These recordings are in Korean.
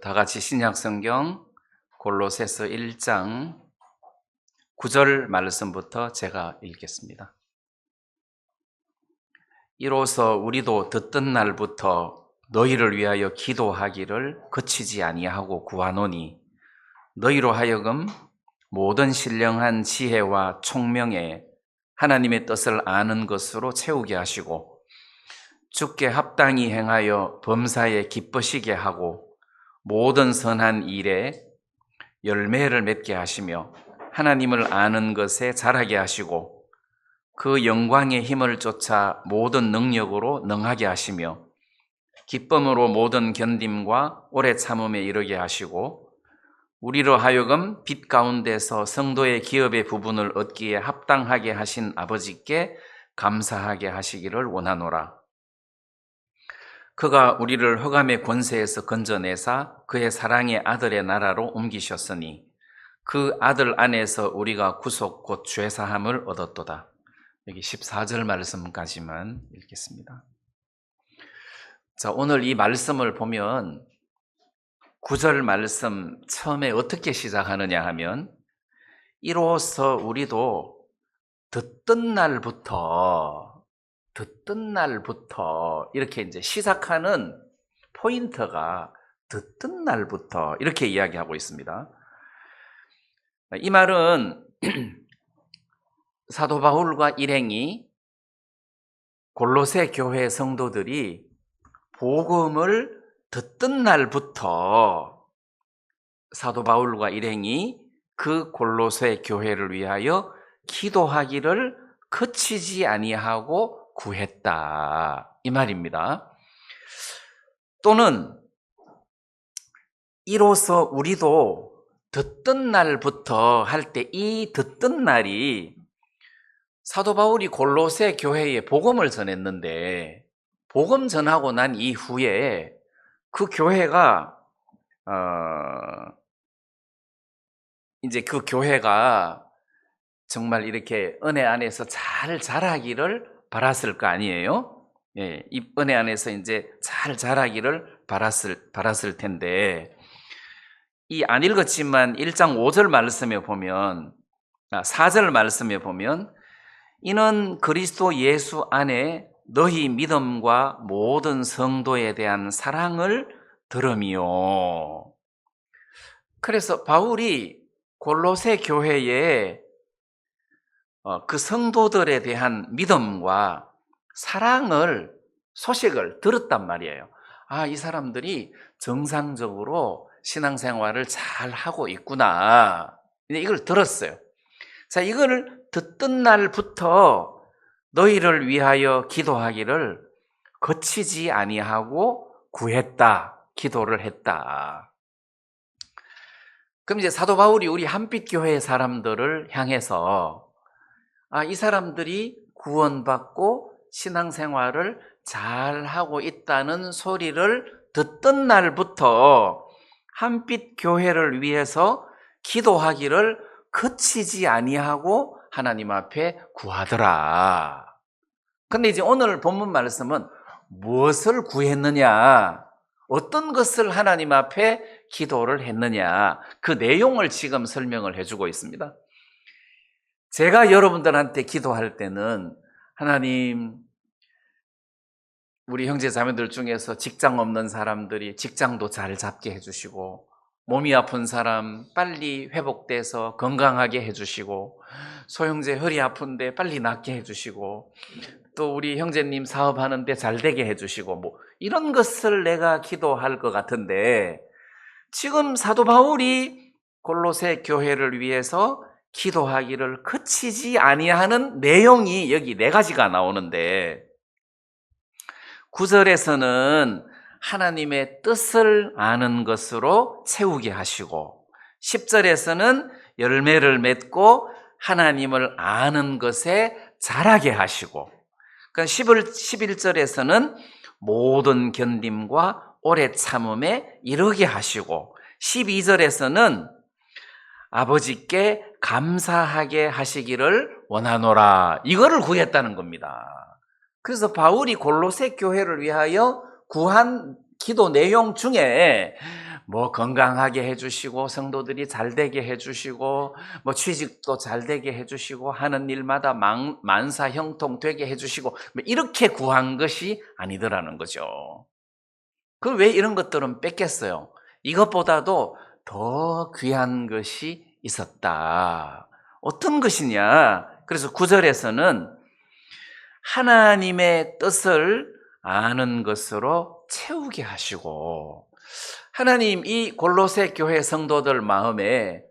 다 같이 신약성경 골로새서 1장 9절 말씀부터 제가 읽겠습니다. 이로써 우리도 듣던 날부터 너희를 위하여 기도하기를 그치지 아니하고 구하노니 너희로 하여금 모든 신령한 지혜와 총명에 하나님의 뜻을 아는 것으로 채우게 하시고 주께 합당히 행하여 범사에 기쁘시게 하고 모든 선한 일에 열매를 맺게 하시며 하나님을 아는 것에 자라게 하시고 그 영광의 힘을 쫓아 모든 능력으로 능하게 하시며 기쁨으로 모든 견딤과 오래 참음에 이르게 하시고 우리로 하여금 빛 가운데서 성도의 기업의 부분을 얻기에 합당하게 하신 아버지께 감사하게 하시기를 원하노라. 그가 우리를 흑암의 권세에서 건져내사 그의 사랑의 아들의 나라로 옮기셨으니 그 아들 안에서 우리가 구속 곧 죄사함을 얻었도다. 여기 14절 말씀까지만 읽겠습니다. 자, 오늘 이 말씀을 보면 9절 말씀 처음에 어떻게 시작하느냐 하면 이로써 우리도 듣던 날부터 이렇게 이제 시작하는 포인트가 듣던 날부터 이렇게 이야기하고 있습니다. 이 말은 사도 바울과 일행이 골로새 교회 성도들이 복음을 듣던 날부터 사도 바울과 일행이 그 골로새 교회를 위하여 기도하기를 그치지 아니하고 구했다, 이 말입니다. 또는 이로써 우리도 듣던 날부터 할 때 이 듣던 날이 사도 바울이 골로새 교회에 복음을 전했는데 복음 전하고 난 이후에 그 교회가 이제 그 교회가 정말 이렇게 은혜 안에서 잘 자라기를 바랐을 거 아니에요? 예, 이 은혜 안에서 이제 잘 자라기를 바랐을 텐데 이 안 읽었지만 1장 5절 말씀에 보면 4절 말씀에 보면 이는 그리스도 예수 안에 너희 믿음과 모든 성도에 대한 사랑을 들음이요. 그래서 바울이 골로새 교회에 그 성도들에 대한 믿음과 사랑을 소식을 들었단 말이에요. 이 사람들이 정상적으로 신앙생활을 잘 하고 있구나, 이걸 들었어요. 자, 이걸 듣던 날부터 너희를 위하여 기도하기를 거치지 아니하고 구했다, 기도를 했다. 그럼 이제 사도 바울이 우리 한빛교회 사람들을 향해서 이 사람들이 구원받고 신앙생활을 잘하고 있다는 소리를 듣던 날부터 한빛교회를 위해서 기도하기를 그치지 아니하고 하나님 앞에 구하더라. 근데 이제 오늘 본문 말씀은 무엇을 구했느냐, 어떤 것을 하나님 앞에 기도를 했느냐, 그 내용을 지금 설명을 해주고 있습니다. 제가 여러분들한테 기도할 때는 하나님, 우리 형제 자매들 중에서 직장 없는 사람들이 직장도 잘 잡게 해주시고 몸이 아픈 사람 빨리 회복돼서 건강하게 해주시고 소형제 허리 아픈데 빨리 낫게 해주시고 또 우리 형제님 사업하는데 잘 되게 해주시고 이런 것을 내가 기도할 것 같은데 지금 사도 바울이 골로새 교회를 위해서 기도하기를 그치지 아니하는 내용이 여기 4가지가 나오는데 9절에서는 하나님의 뜻을 아는 것으로 채우게 하시고 10절에서는 열매를 맺고 하나님을 아는 것에 자라게 하시고 11절에서는 모든 견딤과 오래 참음에 이르게 하시고 12절에서는 아버지께 감사하게 하시기를 원하노라, 이거를 구했다는 겁니다. 그래서 바울이 골로새 교회를 위하여 구한 기도 내용 중에 뭐 건강하게 해주시고 성도들이 잘 되게 해주시고 뭐 취직도 잘 되게 해주시고 하는 일마다 만사 형통 되게 해주시고 뭐 이렇게 구한 것이 아니더라는 거죠. 그 왜 이런 것들은 뺏겼어요? 이것보다도 더 귀한 것이 있었다. 어떤 것이냐? 그래서 9절에서는 하나님의 뜻을 아는 것으로 채우게 하시고, 하나님 이 골로새 교회 성도들 마음에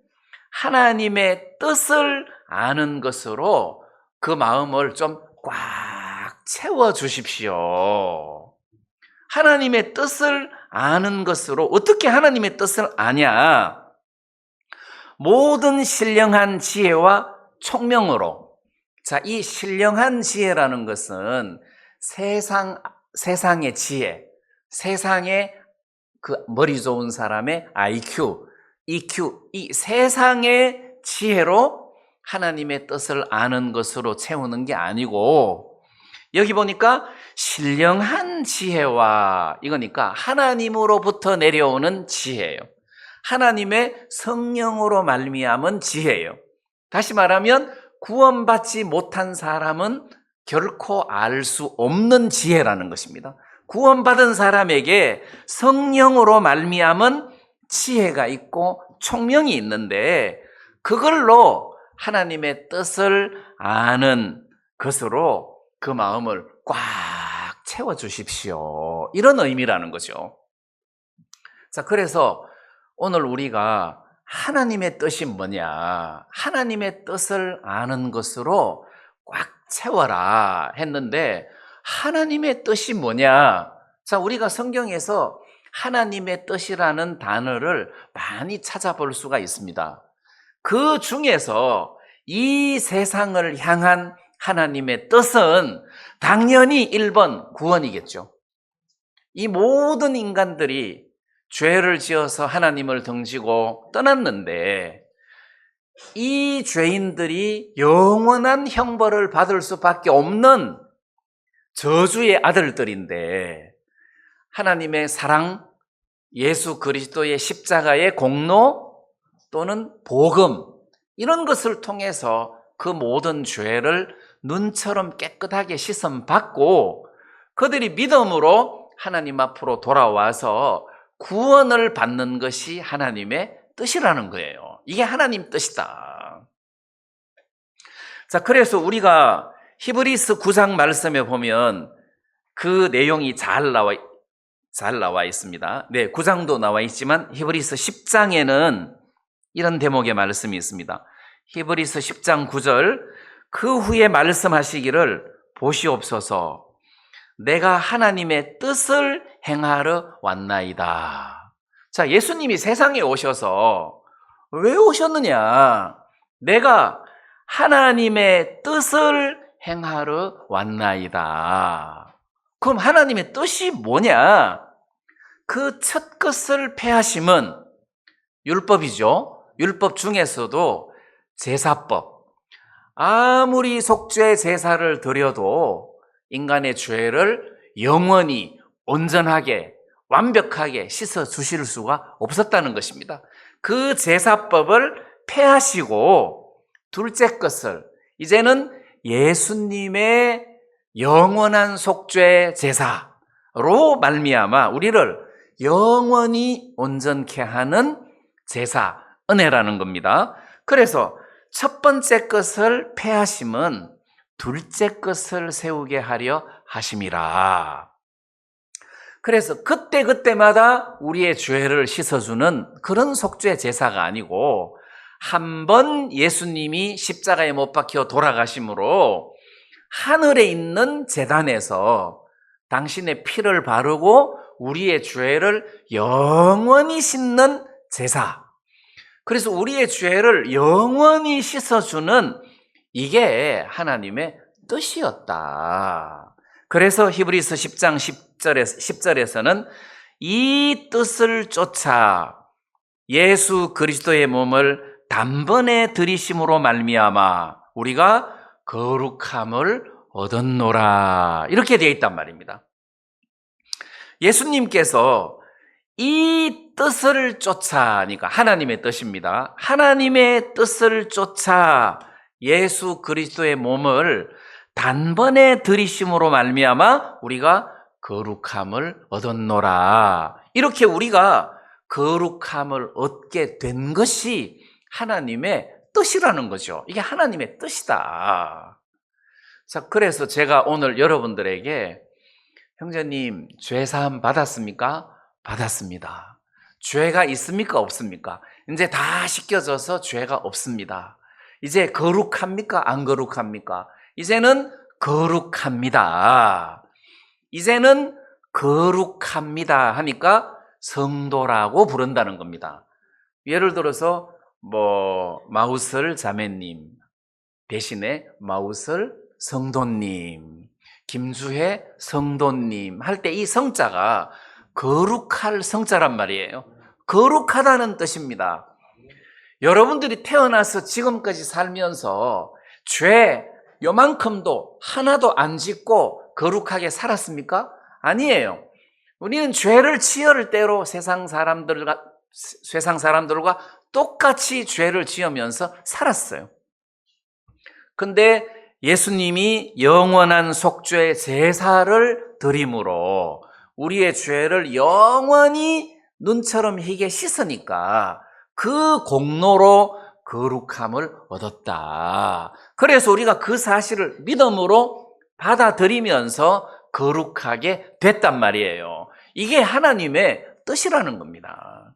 하나님의 뜻을 아는 것으로 그 마음을 좀 꽉 채워 주십시오. 하나님의 뜻을 아는 것으로, 어떻게 하나님의 뜻을 아냐? 모든 신령한 지혜와 총명으로. 자, 이 신령한 지혜라는 것은 세상의 지혜, 세상의 그 머리 좋은 사람의 IQ, EQ, 이 세상의 지혜로 하나님의 뜻을 아는 것으로 채우는 게 아니고, 여기 보니까 신령한 지혜와, 이거니까 하나님으로부터 내려오는 지혜예요. 하나님의 성령으로 말미암은 지혜예요. 다시 말하면 구원받지 못한 사람은 결코 알 수 없는 지혜라는 것입니다. 구원받은 사람에게 성령으로 말미암은 지혜가 있고 총명이 있는데, 그걸로 하나님의 뜻을 아는 것으로 그 마음을 꽉 채워주십시오. 이런 의미라는 거죠. 자, 그래서 오늘 우리가 하나님의 뜻이 뭐냐, 하나님의 뜻을 아는 것으로 꽉 채워라 했는데, 하나님의 뜻이 뭐냐? 자, 우리가 성경에서 하나님의 뜻이라는 단어를 많이 찾아볼 수가 있습니다. 그 중에서 이 세상을 향한 하나님의 뜻은 당연히 1번 구원이겠죠. 이 모든 인간들이 죄를 지어서 하나님을 등지고 떠났는데, 이 죄인들이 영원한 형벌을 받을 수밖에 없는 저주의 아들들인데, 하나님의 사랑, 예수 그리스도의 십자가의 공로 또는 복음, 이런 것을 통해서 그 모든 죄를 눈처럼 깨끗하게 씻음받고 그들이 믿음으로 하나님 앞으로 돌아와서 구원을 받는 것이 하나님의 뜻이라는 거예요. 이게 하나님 뜻이다. 자, 그래서 우리가 히브리서 9장 말씀에 보면 그 내용이 잘 나와 있습니다. 네, 9장도 나와 있지만 히브리서 10장에는 이런 대목의 말씀이 있습니다. 히브리서 10장 9절, 그 후에 말씀하시기를 보시옵소서, 내가 하나님의 뜻을 행하러 왔나이다. 자, 예수님이 세상에 오셔서 왜 오셨느냐? 내가 하나님의 뜻을 행하러 왔나이다. 그럼 하나님의 뜻이 뭐냐? 그 첫 것을 폐하심은 율법이죠. 율법 중에서도 제사법. 아무리 속죄 제사를 드려도 인간의 죄를 영원히 온전하게 완벽하게 씻어 주실 수가 없었다는 것입니다. 그 제사법을 폐하시고 둘째 것을, 이제는 예수님의 영원한 속죄 제사로 말미암아 우리를 영원히 온전케 하는 제사, 은혜라는 겁니다. 그래서 첫 번째 것을 폐하심은 둘째 것을 세우게 하려 하심이라. 그래서 그때마다 우리의 죄를 씻어주는 그런 속죄 제사가 아니고, 한 번 예수님이 십자가에 못 박혀 돌아가심으로 하늘에 있는 제단에서 당신의 피를 바르고 우리의 죄를 영원히 씻는 제사, 그래서 우리의 죄를 영원히 씻어주는, 이게 하나님의 뜻이었다. 그래서 히브리서 10장 10절에서는 이 뜻을 쫓아 예수 그리스도의 몸을 단번에 들이심으로 말미암아 우리가 거룩함을 얻었노라, 이렇게 되어 있단 말입니다. 예수님께서 이 뜻을 쫓아니까 하나님의 뜻입니다. 하나님의 뜻을 쫓아 예수 그리스도의 몸을 단번에 들이심으로 말미암아 우리가 거룩함을 얻었노라. 이렇게 우리가 거룩함을 얻게 된 것이 하나님의 뜻이라는 거죠. 이게 하나님의 뜻이다. 자, 그래서 제가 오늘 여러분들에게 형제님, 죄사함 받았습니까? 받았습니다. 죄가 있습니까? 없습니까? 이제 다 씻겨져서 죄가 없습니다. 이제 거룩합니까? 안 거룩합니까? 이제는 거룩합니다. 이제는 거룩합니다 하니까 성도라고 부른다는 겁니다. 예를 들어서 마우슬 자매님 대신에 마우슬 성도님, 김주혜 성도님 할 때 이 성자가 거룩할 성자란 말이에요. 거룩하다는 뜻입니다. 여러분들이 태어나서 지금까지 살면서 죄 요만큼도 하나도 안 짓고 거룩하게 살았습니까? 아니에요. 우리는 죄를 지을 대로 세상 사람들과 똑같이 죄를 지으면서 살았어요. 근데 예수님이 영원한 속죄 제사를 드림으로 우리의 죄를 영원히 눈처럼 희게 씻으니까 그 공로로 거룩함을 얻었다. 그래서 우리가 그 사실을 믿음으로 받아들이면서 거룩하게 됐단 말이에요. 이게 하나님의 뜻이라는 겁니다.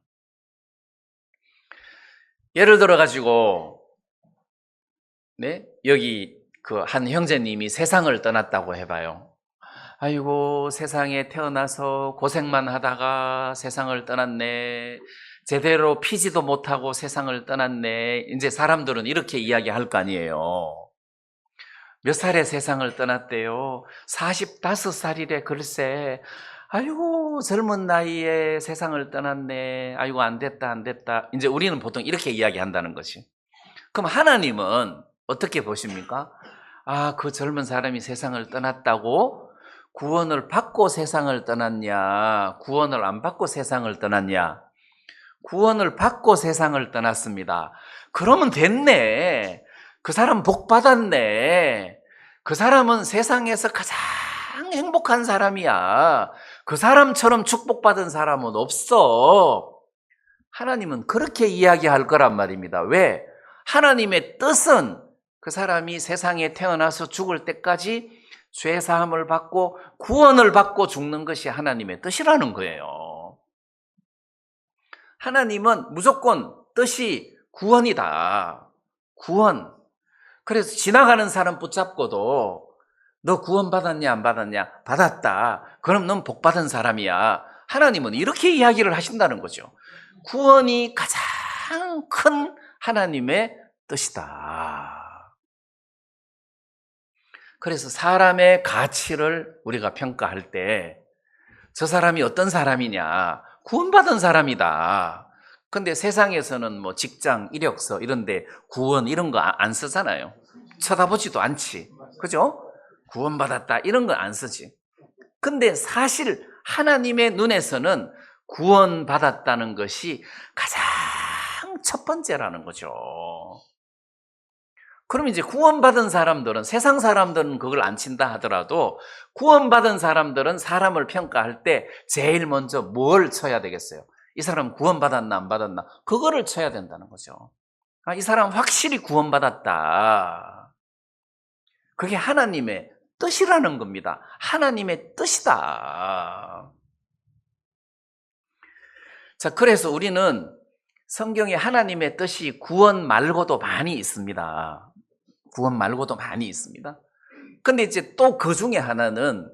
예를 들어가지고 여기 그 한 형제님이 세상을 떠났다고 해봐요. 아이고, 세상에 태어나서 고생만 하다가 세상을 떠났네. 제대로 피지도 못하고 세상을 떠났네. 이제 사람들은 이렇게 이야기할 거 아니에요. 몇 살에 세상을 떠났대요? 45살이래. 글쎄, 아이고, 젊은 나이에 세상을 떠났네. 아이고, 안 됐다. 이제 우리는 보통 이렇게 이야기한다는 것이. 그럼 하나님은 어떻게 보십니까? 아, 그 젊은 사람이 세상을 떠났다고? 구원을 받고 세상을 떠났냐? 구원을 안 받고 세상을 떠났냐? 구원을 받고 세상을 떠났습니다. 그러면 됐네. 그 사람 복 받았네. 그 사람은 세상에서 가장 행복한 사람이야. 그 사람처럼 축복받은 사람은 없어. 하나님은 그렇게 이야기할 거란 말입니다. 왜? 하나님의 뜻은 그 사람이 세상에 태어나서 죽을 때까지 죄사함을 받고 구원을 받고 죽는 것이 하나님의 뜻이라는 거예요. 하나님은 무조건 뜻이 구원이다. 구원. 그래서 지나가는 사람 붙잡고도 너 구원 받았냐 안 받았냐? 받았다. 그럼 넌 복 받은 사람이야. 하나님은 이렇게 이야기를 하신다는 거죠. 구원이 가장 큰 하나님의 뜻이다. 그래서 사람의 가치를 우리가 평가할 때 저 사람이 어떤 사람이냐? 구원받은 사람이다. 근데 세상에서는 직장, 이력서 이런데 구원 이런 거 안 쓰잖아요. 쳐다보지도 않지. 그죠? 구원받았다 이런 거 안 쓰지. 근데 사실 하나님의 눈에서는 구원받았다는 것이 가장 첫 번째라는 거죠. 그럼 이제 구원받은 사람들은, 세상 사람들은 그걸 안 친다 하더라도 구원받은 사람들은 사람을 평가할 때 제일 먼저 뭘 쳐야 되겠어요? 이 사람 구원받았나 안 받았나? 그거를 쳐야 된다는 거죠. 아, 이 사람 확실히 구원받았다. 그게 하나님의 뜻이라는 겁니다. 하나님의 뜻이다. 자, 그래서 우리는 성경에 하나님의 뜻이 구원 말고도 많이 있습니다. 구원 말고도 많이 있습니다. 근데 이제 또 그 중에 하나는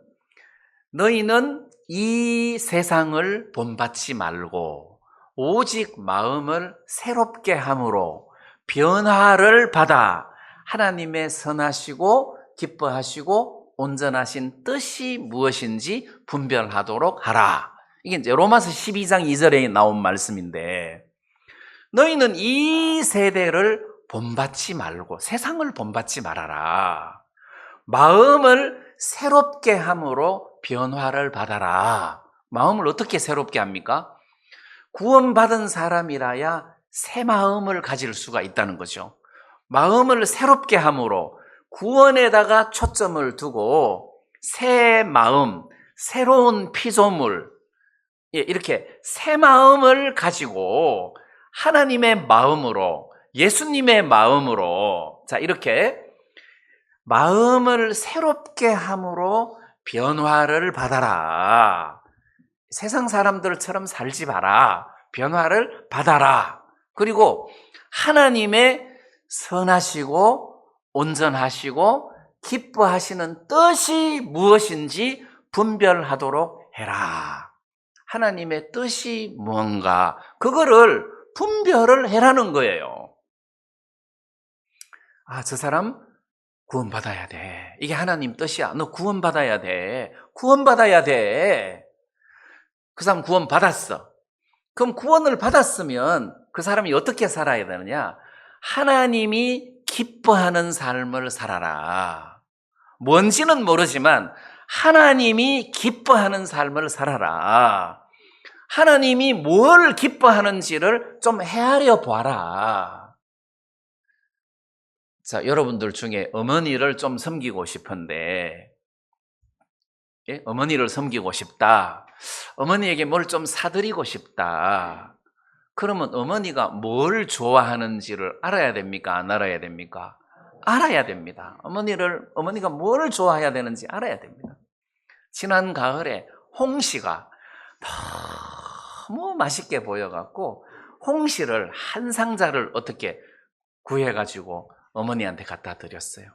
너희는 이 세상을 본받지 말고 오직 마음을 새롭게 함으로 변화를 받아 하나님의 선하시고 기뻐하시고 온전하신 뜻이 무엇인지 분별하도록 하라. 이게 이제 로마서 12장 2절에 나온 말씀인데, 너희는 이 세대를 본받지 말고 세상을 본받지 말아라. 마음을 새롭게 함으로 변화를 받아라. 마음을 어떻게 새롭게 합니까? 구원받은 사람이라야 새 마음을 가질 수가 있다는 거죠. 마음을 새롭게 함으로 구원에다가 초점을 두고 새 마음, 새로운 피조물, 이렇게 새 마음을 가지고 하나님의 마음으로, 예수님의 마음으로, 자, 이렇게 마음을 새롭게 함으로 변화를 받아라. 세상 사람들처럼 살지 마라. 변화를 받아라. 그리고 하나님의 선하시고 온전하시고 기뻐하시는 뜻이 무엇인지 분별하도록 해라. 하나님의 뜻이 뭔가, 그거를 분별을 해라는 거예요. 아, 저 사람 구원받아야 돼. 이게 하나님 뜻이야. 너 구원받아야 돼. 구원받아야 돼. 그 사람 구원받았어. 그럼 구원을 받았으면 그 사람이 어떻게 살아야 되느냐? 하나님이 기뻐하는 삶을 살아라. 뭔지는 모르지만 하나님이 기뻐하는 삶을 살아라. 하나님이 뭘 기뻐하는지를 좀 헤아려 봐라. 자, 여러분들 중에 어머니를 좀 섬기고 싶은데, 예? 어머니를 섬기고 싶다. 어머니에게 뭘 좀 사드리고 싶다. 그러면 어머니가 뭘 좋아하는지를 알아야 됩니까? 안 알아야 됩니까? 알아야 됩니다. 어머니가 뭘 좋아해야 되는지 알아야 됩니다. 지난 가을에 홍시가 너무 맛있게 보여갖고 홍시를 한 상자를 어떻게 구해가지고 어머니한테 갖다 드렸어요.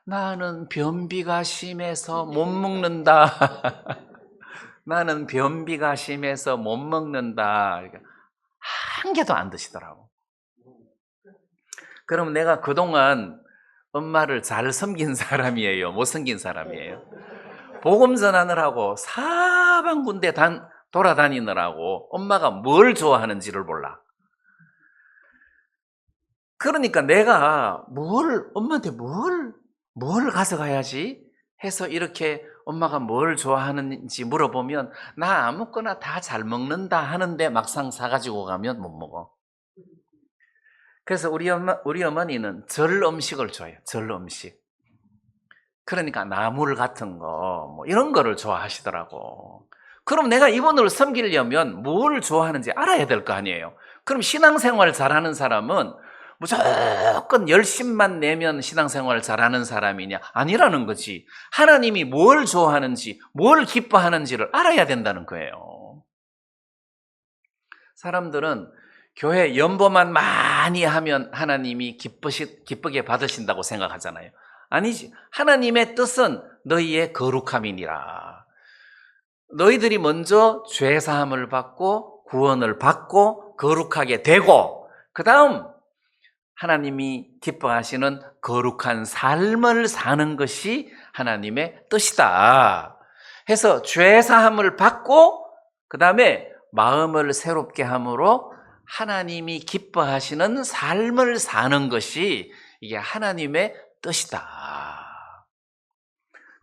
나는 변비가 심해서 못 먹는다. 나는 변비가 심해서 못 먹는다. 한 개도 안 드시더라고. 그럼 내가 그동안 엄마를 잘 섬긴 사람이에요? 못 섬긴 사람이에요? 복음 전하느라고 사방군데 돌아다니느라고 엄마가 뭘 좋아하는지를 몰라. 그러니까 내가 엄마한테 뭘 가져가야지 해서 이렇게 엄마가 뭘 좋아하는지 물어보면 나 아무거나 다 잘 먹는다 하는데 막상 사가지고 가면 못 먹어. 그래서 우리 어머니는 절 음식을 좋아해요. 절 음식. 그러니까 나물 같은 거, 이런 거를 좋아하시더라고. 그럼 내가 이분을 섬기려면 뭘 좋아하는지 알아야 될 거 아니에요. 그럼 신앙생활 잘하는 사람은 무조건 열심만 내면 신앙생활 잘하는 사람이냐? 아니라는 거지. 하나님이 뭘 좋아하는지, 뭘 기뻐하는지를 알아야 된다는 거예요. 사람들은 교회 연보만 많이 하면 하나님이 기쁘게 받으신다고 생각하잖아요. 아니지. 하나님의 뜻은 너희의 거룩함이니라. 너희들이 먼저 죄사함을 받고 구원을 받고 거룩하게 되고 그 다음 하나님이 기뻐하시는 거룩한 삶을 사는 것이 하나님의 뜻이다. 해서 죄사함을 받고 그 다음에 마음을 새롭게 함으로 하나님이 기뻐하시는 삶을 사는 것이 이게 하나님의 뜻이다.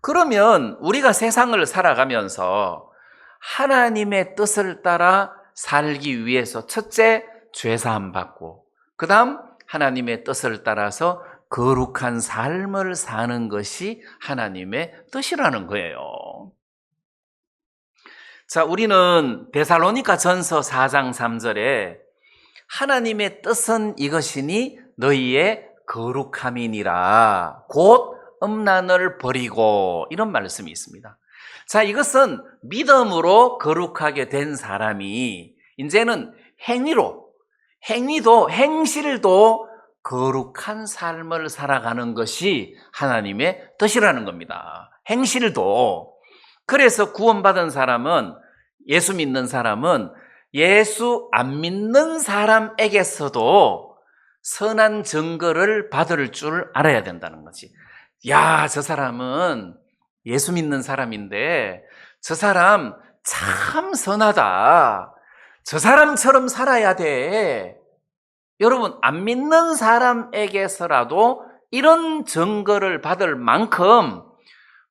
그러면 우리가 세상을 살아가면서 하나님의 뜻을 따라 살기 위해서 첫째, 죄사함 받고 그 다음 하나님의 뜻을 따라서 거룩한 삶을 사는 것이 하나님의 뜻이라는 거예요. 자, 우리는 데살로니가 전서 4장 3절에 하나님의 뜻은 이것이니 너희의 거룩함이니라 곧 음란을 버리고 이런 말씀이 있습니다. 자, 이것은 믿음으로 거룩하게 된 사람이 이제는 행실도 거룩한 삶을 살아가는 것이 하나님의 뜻이라는 겁니다. 행실도. 그래서 구원받은 사람은, 예수 믿는 사람은 예수 안 믿는 사람에게서도 선한 증거를 받을 줄 알아야 된다는 거지. 야, 저 사람은 예수 믿는 사람인데 저 사람 참 선하다. 저 사람처럼 살아야 돼. 여러분, 안 믿는 사람에게서라도 이런 증거를 받을 만큼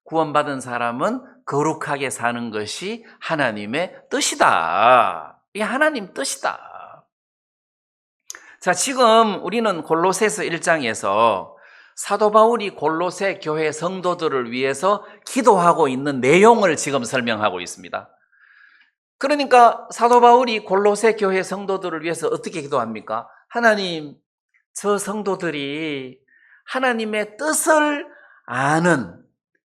구원받은 사람은 거룩하게 사는 것이 하나님의 뜻이다. 이게 하나님 뜻이다. 자, 지금 우리는 골로새서 1장에서 사도 바울이 골로새 교회 성도들을 위해서 기도하고 있는 내용을 지금 설명하고 있습니다. 그러니까 사도 바울이 골로새 교회 성도들을 위해서 어떻게 기도합니까? 하나님, 저 성도들이 하나님의 뜻을 아는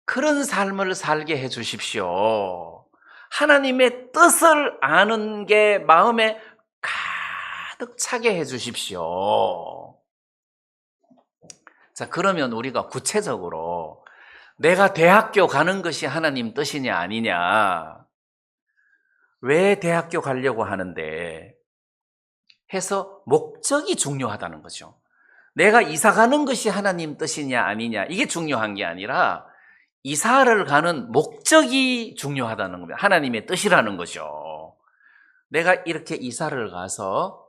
그런 삶을 살게 해 주십시오. 하나님의 뜻을 아는 게 마음에 가득 차게 해 주십시오. 자, 그러면 우리가 구체적으로 내가 대학교 가는 것이 하나님 뜻이냐 아니냐, 왜 대학교 가려고 하는데 해서 목적이 중요하다는 거죠. 내가 이사 가는 것이 하나님 뜻이냐 아니냐 이게 중요한 게 아니라 이사를 가는 목적이 중요하다는 겁니다. 하나님의 뜻이라는 거죠. 내가 이렇게 이사를 가서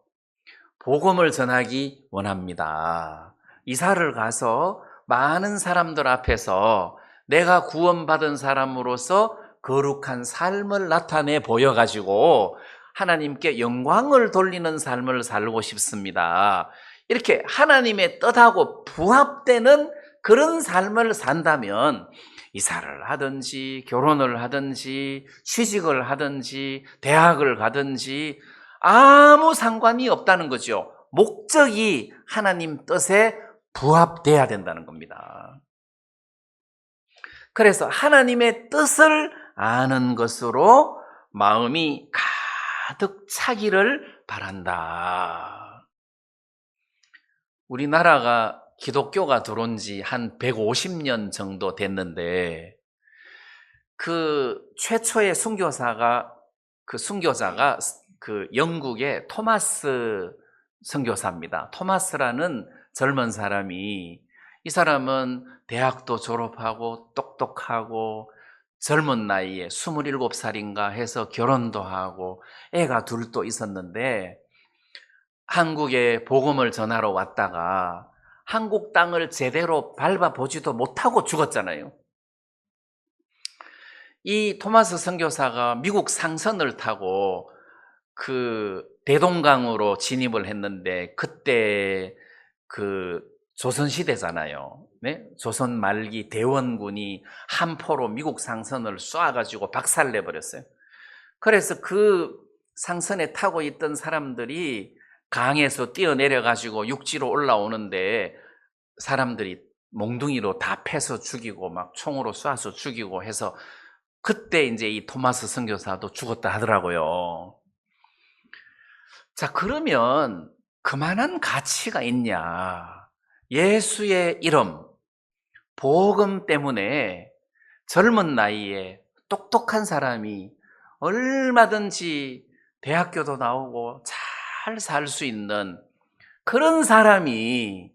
복음을 전하기 원합니다. 이사를 가서 많은 사람들 앞에서 내가 구원받은 사람으로서 거룩한 삶을 나타내 보여가지고 하나님께 영광을 돌리는 삶을 살고 싶습니다. 이렇게 하나님의 뜻하고 부합되는 그런 삶을 산다면 이사를 하든지 결혼을 하든지 취직을 하든지 대학을 가든지 아무 상관이 없다는 거죠. 목적이 하나님 뜻에 부합돼야 된다는 겁니다. 그래서 하나님의 뜻을 아는 것으로 마음이 가득 차기를 바란다. 우리나라가 기독교가 들어온 지 한 150년 정도 됐는데 그 최초의 선교자가 그 영국의 토마스 선교사입니다. 토마스라는 젊은 사람이, 이 사람은 대학도 졸업하고 똑똑하고 젊은 나이에 27살인가 해서 결혼도 하고 애가 둘도 있었는데 한국에 복음을 전하러 왔다가 한국 땅을 제대로 밟아보지도 못하고 죽었잖아요. 이 토마스 선교사가 미국 상선을 타고 그 대동강으로 진입을 했는데 그때 그 조선시대잖아요. 네? 조선 말기 대원군이 함포로 미국 상선을 쏴가지고 박살내버렸어요. 그래서 그 상선에 타고 있던 사람들이 강에서 뛰어내려가지고 육지로 올라오는데 사람들이 몽둥이로 다 패서 죽이고 막 총으로 쏴서 죽이고 해서 그때 이제 이 토마스 선교사도 죽었다 하더라고요. 자, 그러면 그만한 가치가 있냐? 예수의 이름, 복음 때문에 젊은 나이에 똑똑한 사람이 얼마든지 대학교도 나오고 잘 살 수 있는 그런 사람이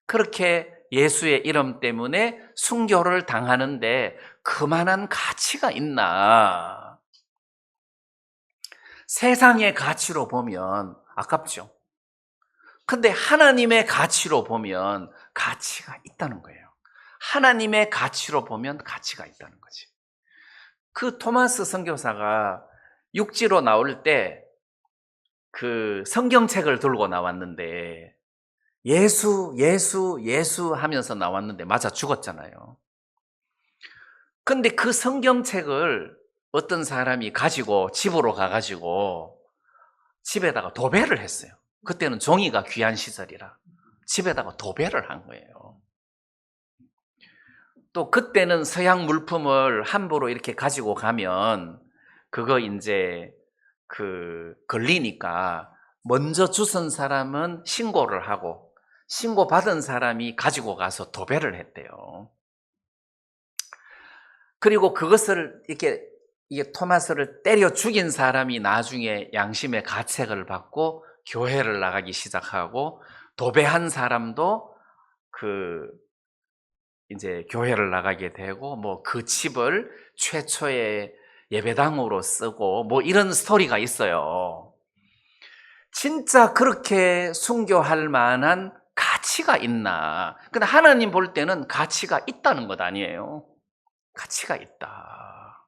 그렇게 예수의 이름 때문에 순교를 당하는데 그만한 가치가 있나? 세상의 가치로 보면 아깝죠. 근데 하나님의 가치로 보면 가치가 있다는 거예요. 하나님의 가치로 보면 가치가 있다는 거지. 그 토마스 선교사가 육지로 나올 때 그 성경책을 들고 나왔는데 예수, 예수, 예수 하면서 나왔는데 맞아 죽었잖아요. 근데 그 성경책을 어떤 사람이 가지고 집으로 가가지고 집에다가 도배를 했어요. 그때는 종이가 귀한 시절이라 집에다가 도배를 한 거예요. 또 그때는 서양 물품을 함부로 이렇게 가지고 가면 그거 이제 걸리니까 먼저 주선 사람은 신고를 하고 신고받은 사람이 가지고 가서 도배를 했대요. 그리고 그것을 이게 토마스를 때려 죽인 사람이 나중에 양심의 가책을 받고 교회를 나가기 시작하고 도배한 사람도 이제 교회를 나가게 되고 뭐 그 집을 최초의 예배당으로 쓰고 뭐 이런 스토리가 있어요. 진짜 그렇게 순교할 만한 가치가 있나? 근데 하나님 볼 때는 가치가 있다는 것 아니에요. 가치가 있다.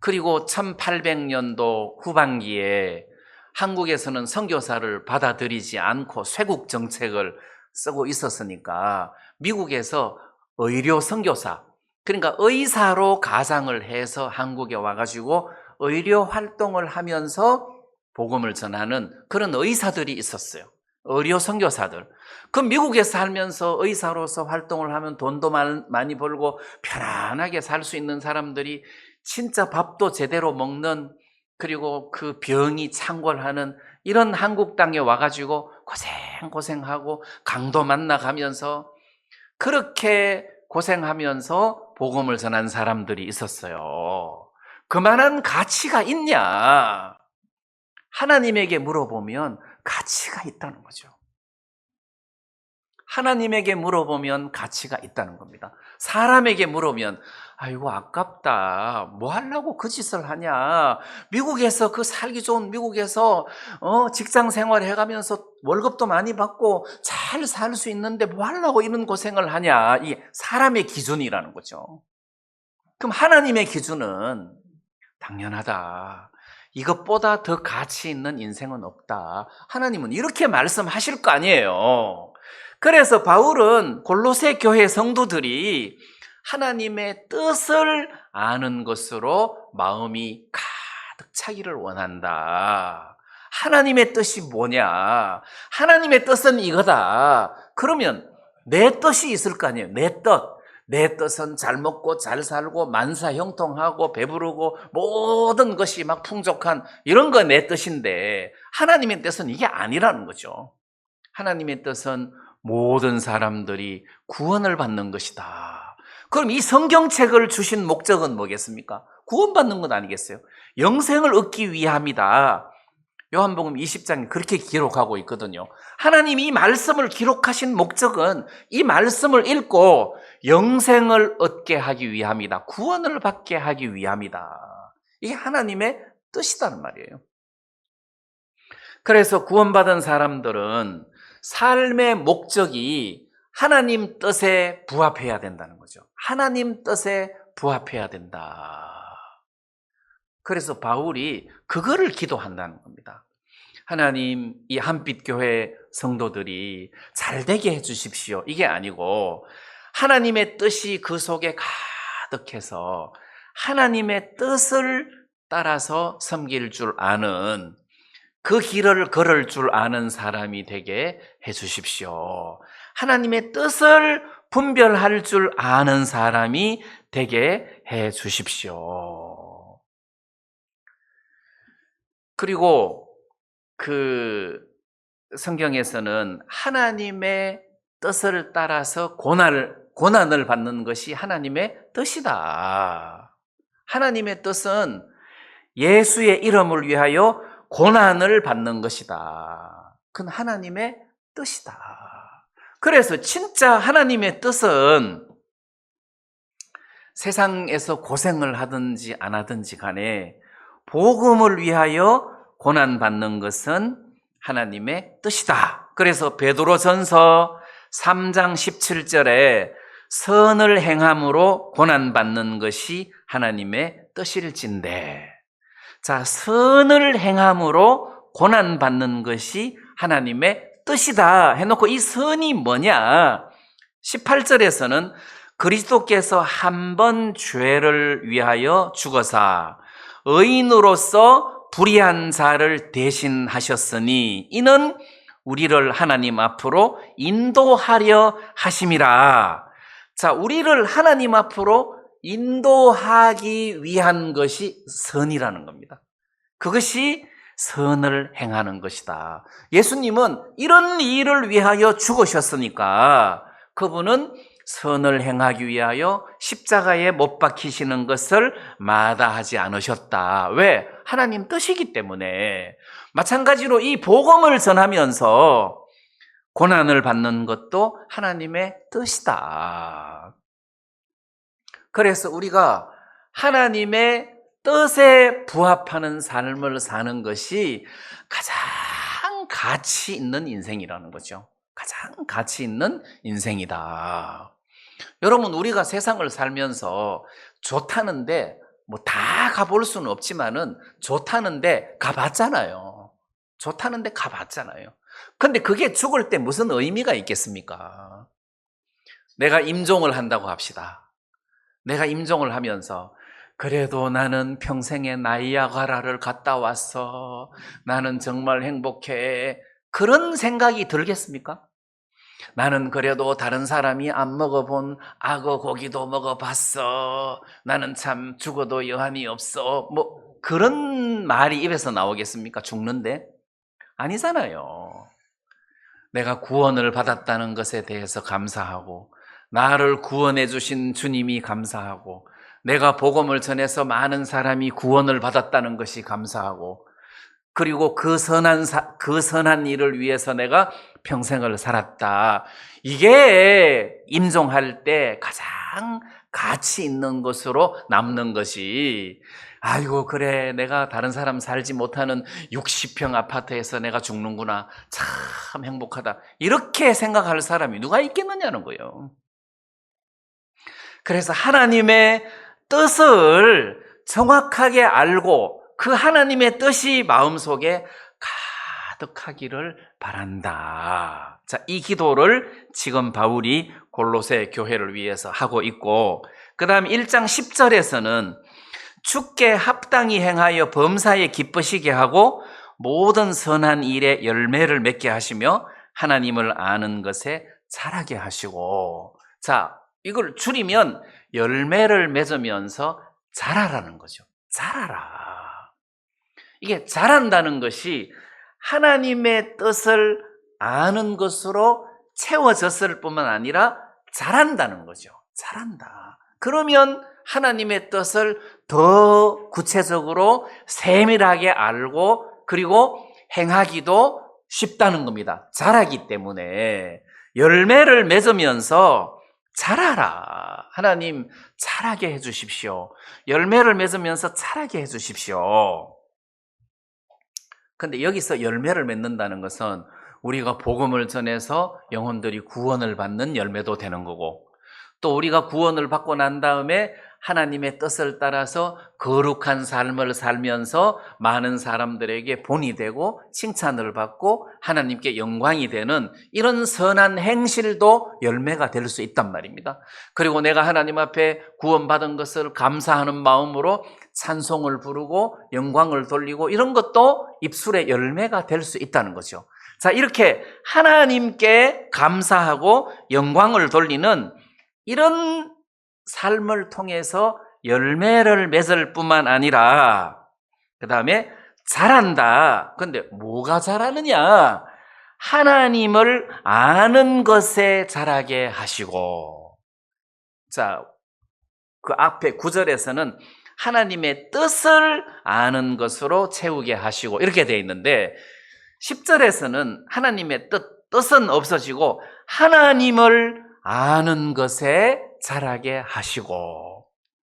그리고 1800년도 후반기에 한국에서는 선교사를 받아들이지 않고 쇄국 정책을 쓰고 있었으니까 미국에서 의료 선교사, 그러니까 의사로 가장을 해서 한국에 와가지고 의료 활동을 하면서 복음을 전하는 그런 의사들이 있었어요. 의료 선교사들. 그럼 미국에 살면서 의사로서 활동을 하면 돈도 많이 벌고 편안하게 살 수 있는 사람들이 진짜 밥도 제대로 먹는, 그리고 그 병이 창궐하는 이런 한국 땅에 와가지고 고생하고 강도 만나가면서 그렇게 고생하면서 복음을 전한 사람들이 있었어요. 그만한 가치가 있냐? 하나님에게 물어보면 가치가 있다는 거죠. 하나님에게 물어보면 가치가 있다는 겁니다. 사람에게 물으면 아이고 아깝다, 뭐 하려고 그 짓을 하냐, 미국에서 그 살기 좋은 미국에서 직장 생활 해가면서 월급도 많이 받고 잘 살 수 있는데 뭐 하려고 이런 고생을 하냐. 이게 사람의 기준이라는 거죠. 그럼 하나님의 기준은 당연하다, 이것보다 더 가치 있는 인생은 없다, 하나님은 이렇게 말씀하실 거 아니에요. 그래서 바울은 골로새 교회 성도들이 하나님의 뜻을 아는 것으로 마음이 가득 차기를 원한다. 하나님의 뜻이 뭐냐? 하나님의 뜻은 이거다. 그러면 내 뜻이 있을 거 아니에요. 내 뜻. 내 뜻은 잘 먹고 잘 살고 만사형통하고 배부르고 모든 것이 막 풍족한 이런 거 내 뜻인데, 하나님의 뜻은 이게 아니라는 거죠. 하나님의 뜻은 모든 사람들이 구원을 받는 것이다. 그럼 이 성경책을 주신 목적은 뭐겠습니까? 구원받는 건 아니겠어요? 영생을 얻기 위함이다. 요한복음 20장에 그렇게 기록하고 있거든요. 하나님이 이 말씀을 기록하신 목적은 이 말씀을 읽고 영생을 얻게 하기 위함이다. 구원을 받게 하기 위함이다. 이게 하나님의 뜻이라는 말이에요. 그래서 구원받은 사람들은 삶의 목적이 하나님 뜻에 부합해야 된다는 거죠. 하나님 뜻에 부합해야 된다. 그래서 바울이 그거를 기도한다는 겁니다. 하나님, 이 한빛교회 성도들이 잘 되게 해주십시오, 이게 아니고 하나님의 뜻이 그 속에 가득해서 하나님의 뜻을 따라서 섬길 줄 아는, 그 길을 걸을 줄 아는 사람이 되게 해주십시오. 하나님의 뜻을 분별할 줄 아는 사람이 되게 해주십시오. 그리고 그 성경에서는 하나님의 뜻을 따라서 고난을 받는 것이 하나님의 뜻이다. 하나님의 뜻은 예수의 이름을 위하여 고난을 받는 것이다. 그건 하나님의 뜻이다. 그래서 진짜 하나님의 뜻은 세상에서 고생을 하든지 안 하든지 간에 복음을 위하여 고난받는 것은 하나님의 뜻이다. 그래서 베드로전서 3장 17절에 선을 행함으로 고난받는 것이 하나님의 뜻일진데, 자, 선을 행함으로 고난받는 것이 하나님의 뜻이다 해놓고 이 선이 뭐냐? 18절에서는 그리스도께서 한 번 죄를 위하여 죽어사 의인으로서 불의한 자를 대신하셨으니 이는 우리를 하나님 앞으로 인도하려 하심이라. 자, 우리를 하나님 앞으로 인도하기 위한 것이 선이라는 겁니다. 그것이 선을 행하는 것이다. 예수님은 이런 일을 위하여 죽으셨으니까 그분은 선을 행하기 위하여 십자가에 못 박히시는 것을 마다하지 않으셨다. 왜? 하나님 뜻이기 때문에. 마찬가지로 이 복음을 전하면서 고난을 받는 것도 하나님의 뜻이다. 그래서 우리가 하나님의 뜻에 부합하는 삶을 사는 것이 가장 가치 있는 인생이라는 거죠. 가장 가치 있는 인생이다. 여러분, 우리가 세상을 살면서 좋다는데 뭐 다 가볼 수는 없지만은 좋다는데 가봤잖아요. 좋다는데 가봤잖아요. 근데 그게 죽을 때 무슨 의미가 있겠습니까? 내가 임종을 한다고 합시다. 내가 임종을 하면서 그래도 나는 평생에 나이아가라를 갔다 왔어. 나는 정말 행복해. 그런 생각이 들겠습니까? 나는 그래도 다른 사람이 안 먹어본 악어 고기도 먹어봤어. 나는 참 죽어도 여한이 없어. 뭐 그런 말이 입에서 나오겠습니까? 죽는데? 아니잖아요. 내가 구원을 받았다는 것에 대해서 감사하고 나를 구원해 주신 주님이 감사하고 내가 복음을 전해서 많은 사람이 구원을 받았다는 것이 감사하고 그리고 그 선한 일을 위해서 내가 평생을 살았다. 이게 임종할 때 가장 가치 있는 것으로 남는 것이 아이고 그래 내가 다른 사람 살지 못하는 60평 아파트에서 내가 죽는구나. 참 행복하다. 이렇게 생각할 사람이 누가 있겠느냐는 거예요. 그래서 하나님의 뜻을 정확하게 알고 그 하나님의 뜻이 마음속에 가득하기를 바란다. 자, 이 기도를 지금 바울이 골로새 교회를 위해서 하고 있고, 그 다음 1장 10절에서는 주께 합당히 행하여 범사에 기쁘시게 하고 모든 선한 일에 열매를 맺게 하시며 하나님을 아는 것에 자라게 하시고, 자, 이걸 줄이면 열매를 맺으면서 자라라는 거죠. 자라라. 이게 자란다는 것이 하나님의 뜻을 아는 것으로 채워졌을 뿐만 아니라 자란다는 거죠. 자란다. 그러면 하나님의 뜻을 더 구체적으로 세밀하게 알고 그리고 행하기도 쉽다는 겁니다. 자라기 때문에 열매를 맺으면서 자라라. 하나님 자라게 해 주십시오. 열매를 맺으면서 자라게 해 주십시오. 근데 여기서 열매를 맺는다는 것은 우리가 복음을 전해서 영혼들이 구원을 받는 열매도 되는 거고 또 우리가 구원을 받고 난 다음에 하나님의 뜻을 따라서 거룩한 삶을 살면서 많은 사람들에게 본이 되고 칭찬을 받고 하나님께 영광이 되는 이런 선한 행실도 열매가 될 수 있단 말입니다. 그리고 내가 하나님 앞에 구원받은 것을 감사하는 마음으로 찬송을 부르고 영광을 돌리고 이런 것도 입술의 열매가 될 수 있다는 거죠. 자, 이렇게 하나님께 감사하고 영광을 돌리는 이런 삶을 통해서 열매를 맺을 뿐만 아니라 그 다음에 자란다. 근데 뭐가 자라느냐? 하나님을 아는 것에 자라게 하시고 자, 그 앞에 9절에서는 하나님의 뜻을 아는 것으로 채우게 하시고 이렇게 되어 있는데 10절에서는 하나님의 뜻은 없어지고 하나님을 아는 것에 자라게 하시고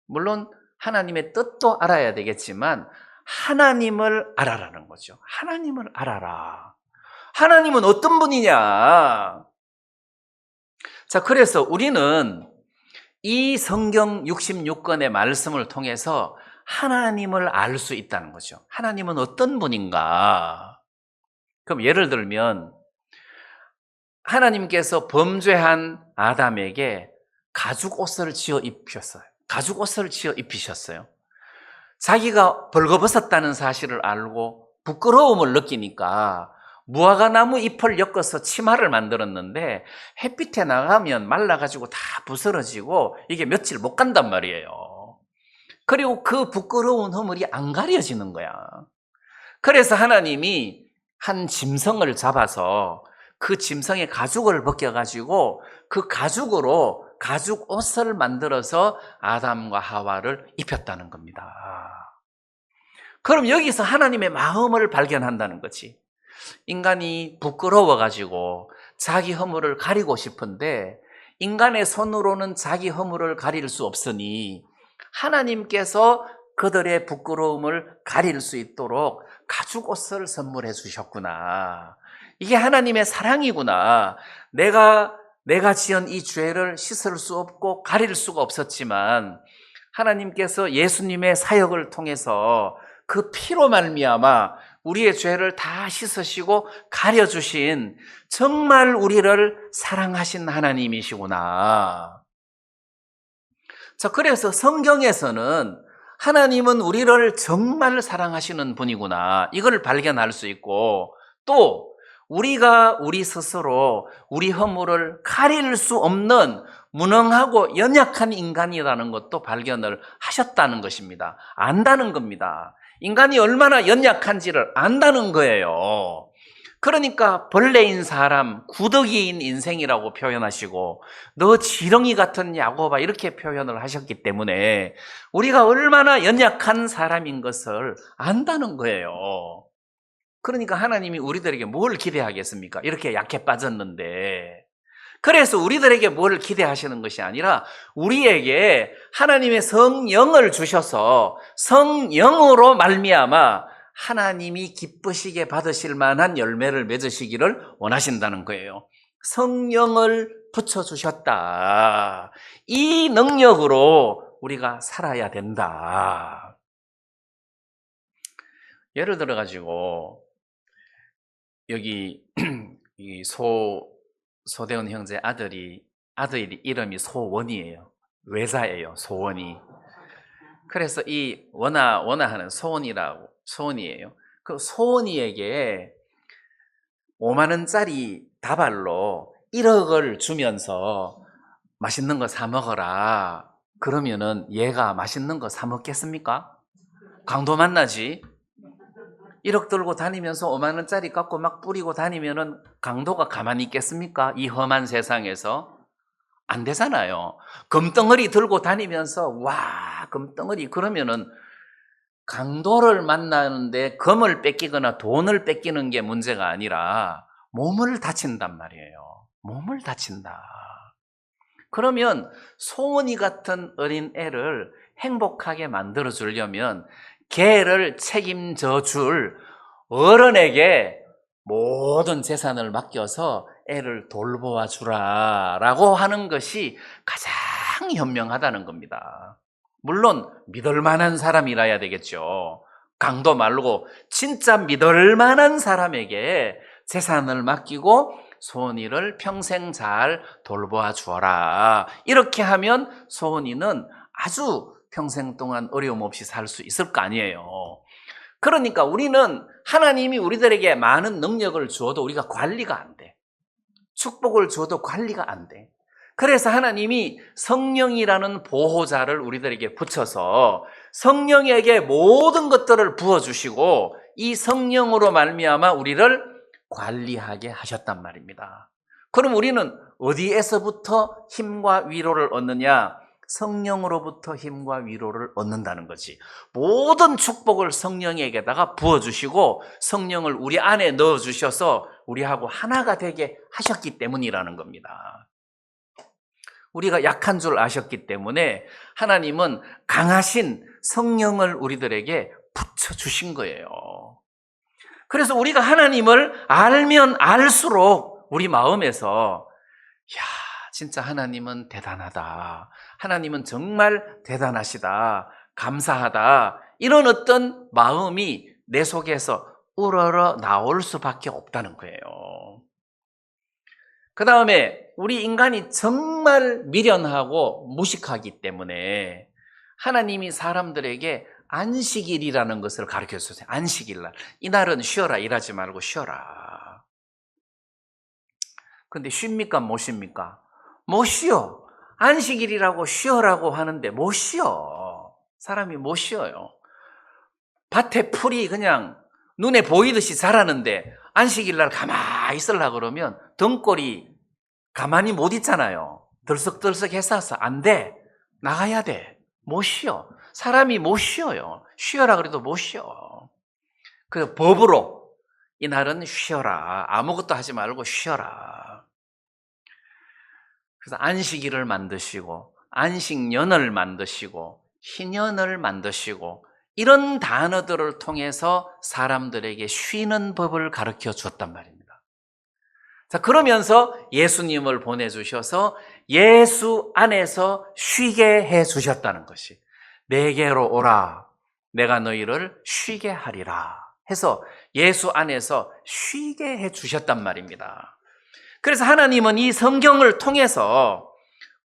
물론 하나님의 뜻도 알아야 되겠지만 하나님을 알아라는 거죠. 하나님을 알아라. 하나님은 어떤 분이냐? 자, 그래서 우리는 이 성경 66권의 말씀을 통해서 하나님을 알 수 있다는 거죠. 하나님은 어떤 분인가? 그럼 예를 들면 하나님께서 범죄한 아담에게 가죽 옷을 지어 입혔어요. 가죽 옷을 지어 입히셨어요. 자기가 벌거벗었다는 사실을 알고 부끄러움을 느끼니까 무화과나무 잎을 엮어서 치마를 만들었는데 햇빛에 나가면 말라가지고 다 부스러지고 이게 며칠 못 간단 말이에요. 그리고 그 부끄러운 허물이 안 가려지는 거야. 그래서 하나님이 한 짐승을 잡아서 그 짐승의 가죽을 벗겨가지고 그 가죽으로 가죽 옷을 만들어서 아담과 하와를 입혔다는 겁니다. 그럼 여기서 하나님의 마음을 발견한다는 거지. 인간이 부끄러워가지고 자기 허물을 가리고 싶은데 인간의 손으로는 자기 허물을 가릴 수 없으니 하나님께서 그들의 부끄러움을 가릴 수 있도록 가죽 옷을 선물해 주셨구나. 이게 하나님의 사랑이구나. 내가 지은 이 죄를 씻을 수 없고 가릴 수가 없었지만 하나님께서 예수님의 사역을 통해서 그 피로 말미암아 우리의 죄를 다 씻으시고 가려주신 정말 우리를 사랑하신 하나님이시구나. 자, 그래서 성경에서는 하나님은 우리를 정말 사랑하시는 분이구나, 이걸 발견할 수 있고, 또 우리가 우리 스스로 우리 허물을 가릴 수 없는 무능하고 연약한 인간이라는 것도 발견을 하셨다는 것입니다. 안다는 겁니다. 인간이 얼마나 연약한지를 안다는 거예요. 그러니까 벌레인 사람, 구더기인 인생이라고 표현하시고, 너 지렁이 같은 야곱아, 이렇게 표현을 하셨기 때문에 우리가 얼마나 연약한 사람인 것을 안다는 거예요. 그러니까 하나님이 우리들에게 뭘 기대하겠습니까? 이렇게 약해 빠졌는데. 그래서 우리들에게 뭘 기대하시는 것이 아니라 우리에게 하나님의 성령을 주셔서 성령으로 말미암아 하나님이 기쁘시게 받으실 만한 열매를 맺으시기를 원하신다는 거예요. 성령을 붙여주셨다. 이 능력으로 우리가 살아야 된다. 예를 들어가지고 여기 이 소대원 형제 아들이 이름이 소원이에요. 외자예요, 소원이. 그래서 이 원하는 소원이에요. 그 소원이에게 5만 원짜리 다발로 1억을 주면서 맛있는 거 사 먹어라. 그러면은 얘가 맛있는 거 사 먹겠습니까? 강도 만나지. 1억 들고 다니면서 5만 원짜리 갖고 막 뿌리고 다니면은 강도가 가만히 있겠습니까? 이 험한 세상에서. 안 되잖아요. 금덩어리 들고 다니면서 와, 금덩어리, 그러면은 강도를 만나는데 금을 뺏기거나 돈을 뺏기는 게 문제가 아니라 몸을 다친단 말이에요. 몸을 다친다. 그러면 소원이 같은 어린 애를 행복하게 만들어 주려면 걔를 책임져 줄 어른에게 모든 재산을 맡겨서 애를 돌보아 주라라고 하는 것이 가장 현명하다는 겁니다. 물론 믿을 만한 사람이라야 되겠죠. 강도 말고 진짜 믿을 만한 사람에게 재산을 맡기고 소원이를 평생 잘 돌보아 주어라. 이렇게 하면 소원이는 아주 평생 동안 어려움 없이 살 수 있을 거 아니에요. 그러니까 우리는 하나님이 우리들에게 많은 능력을 주어도 우리가 관리가 안 돼. 축복을 주어도 관리가 안 돼. 그래서 하나님이 성령이라는 보호자를 우리들에게 붙여서 성령에게 모든 것들을 부어주시고 이 성령으로 말미암아 우리를 관리하게 하셨단 말입니다. 그럼 우리는 어디에서부터 힘과 위로를 얻느냐? 성령으로부터 힘과 위로를 얻는다는 거지. 모든 축복을 성령에게다가 부어주시고 성령을 우리 안에 넣어주셔서 우리하고 하나가 되게 하셨기 때문이라는 겁니다. 우리가 약한 줄 아셨기 때문에 하나님은 강하신 성령을 우리들에게 붙여주신 거예요. 그래서 우리가 하나님을 알면 알수록 우리 마음에서 야, 진짜 하나님은 대단하다. 하나님은 정말 대단하시다. 감사하다. 이런 어떤 마음이 내 속에서 우러러 나올 수밖에 없다는 거예요. 그 다음에 우리 인간이 정말 미련하고 무식하기 때문에 하나님이 사람들에게 안식일이라는 것을 가르쳐 주세요. 안식일날. 이날은 쉬어라. 일하지 말고 쉬어라. 근데 쉽니까? 못 쉽니까? 못 쉬어. 안식일이라고 쉬어라고 하는데 못 쉬어. 사람이 못 쉬어요. 밭에 풀이 그냥 눈에 보이듯이 자라는데 안식일날 가만히 있으려고 그러면 등골이 가만히 못 있잖아요. 들썩들썩 해서 안 돼. 나가야 돼. 못 쉬어. 사람이 못 쉬어요. 쉬어라 그래도 못 쉬어. 그 법으로 이날은 쉬어라. 아무것도 하지 말고 쉬어라. 그래서 안식일을 만드시고 안식년을 만드시고 희년을 만드시고 이런 단어들을 통해서 사람들에게 쉬는 법을 가르쳐 주었단 말입니다. 자, 그러면서 예수님을 보내주셔서 예수 안에서 쉬게 해 주셨다는 것이. 내게로 오라. 내가 너희를 쉬게 하리라. 해서 예수 안에서 쉬게 해 주셨단 말입니다. 그래서 하나님은 이 성경을 통해서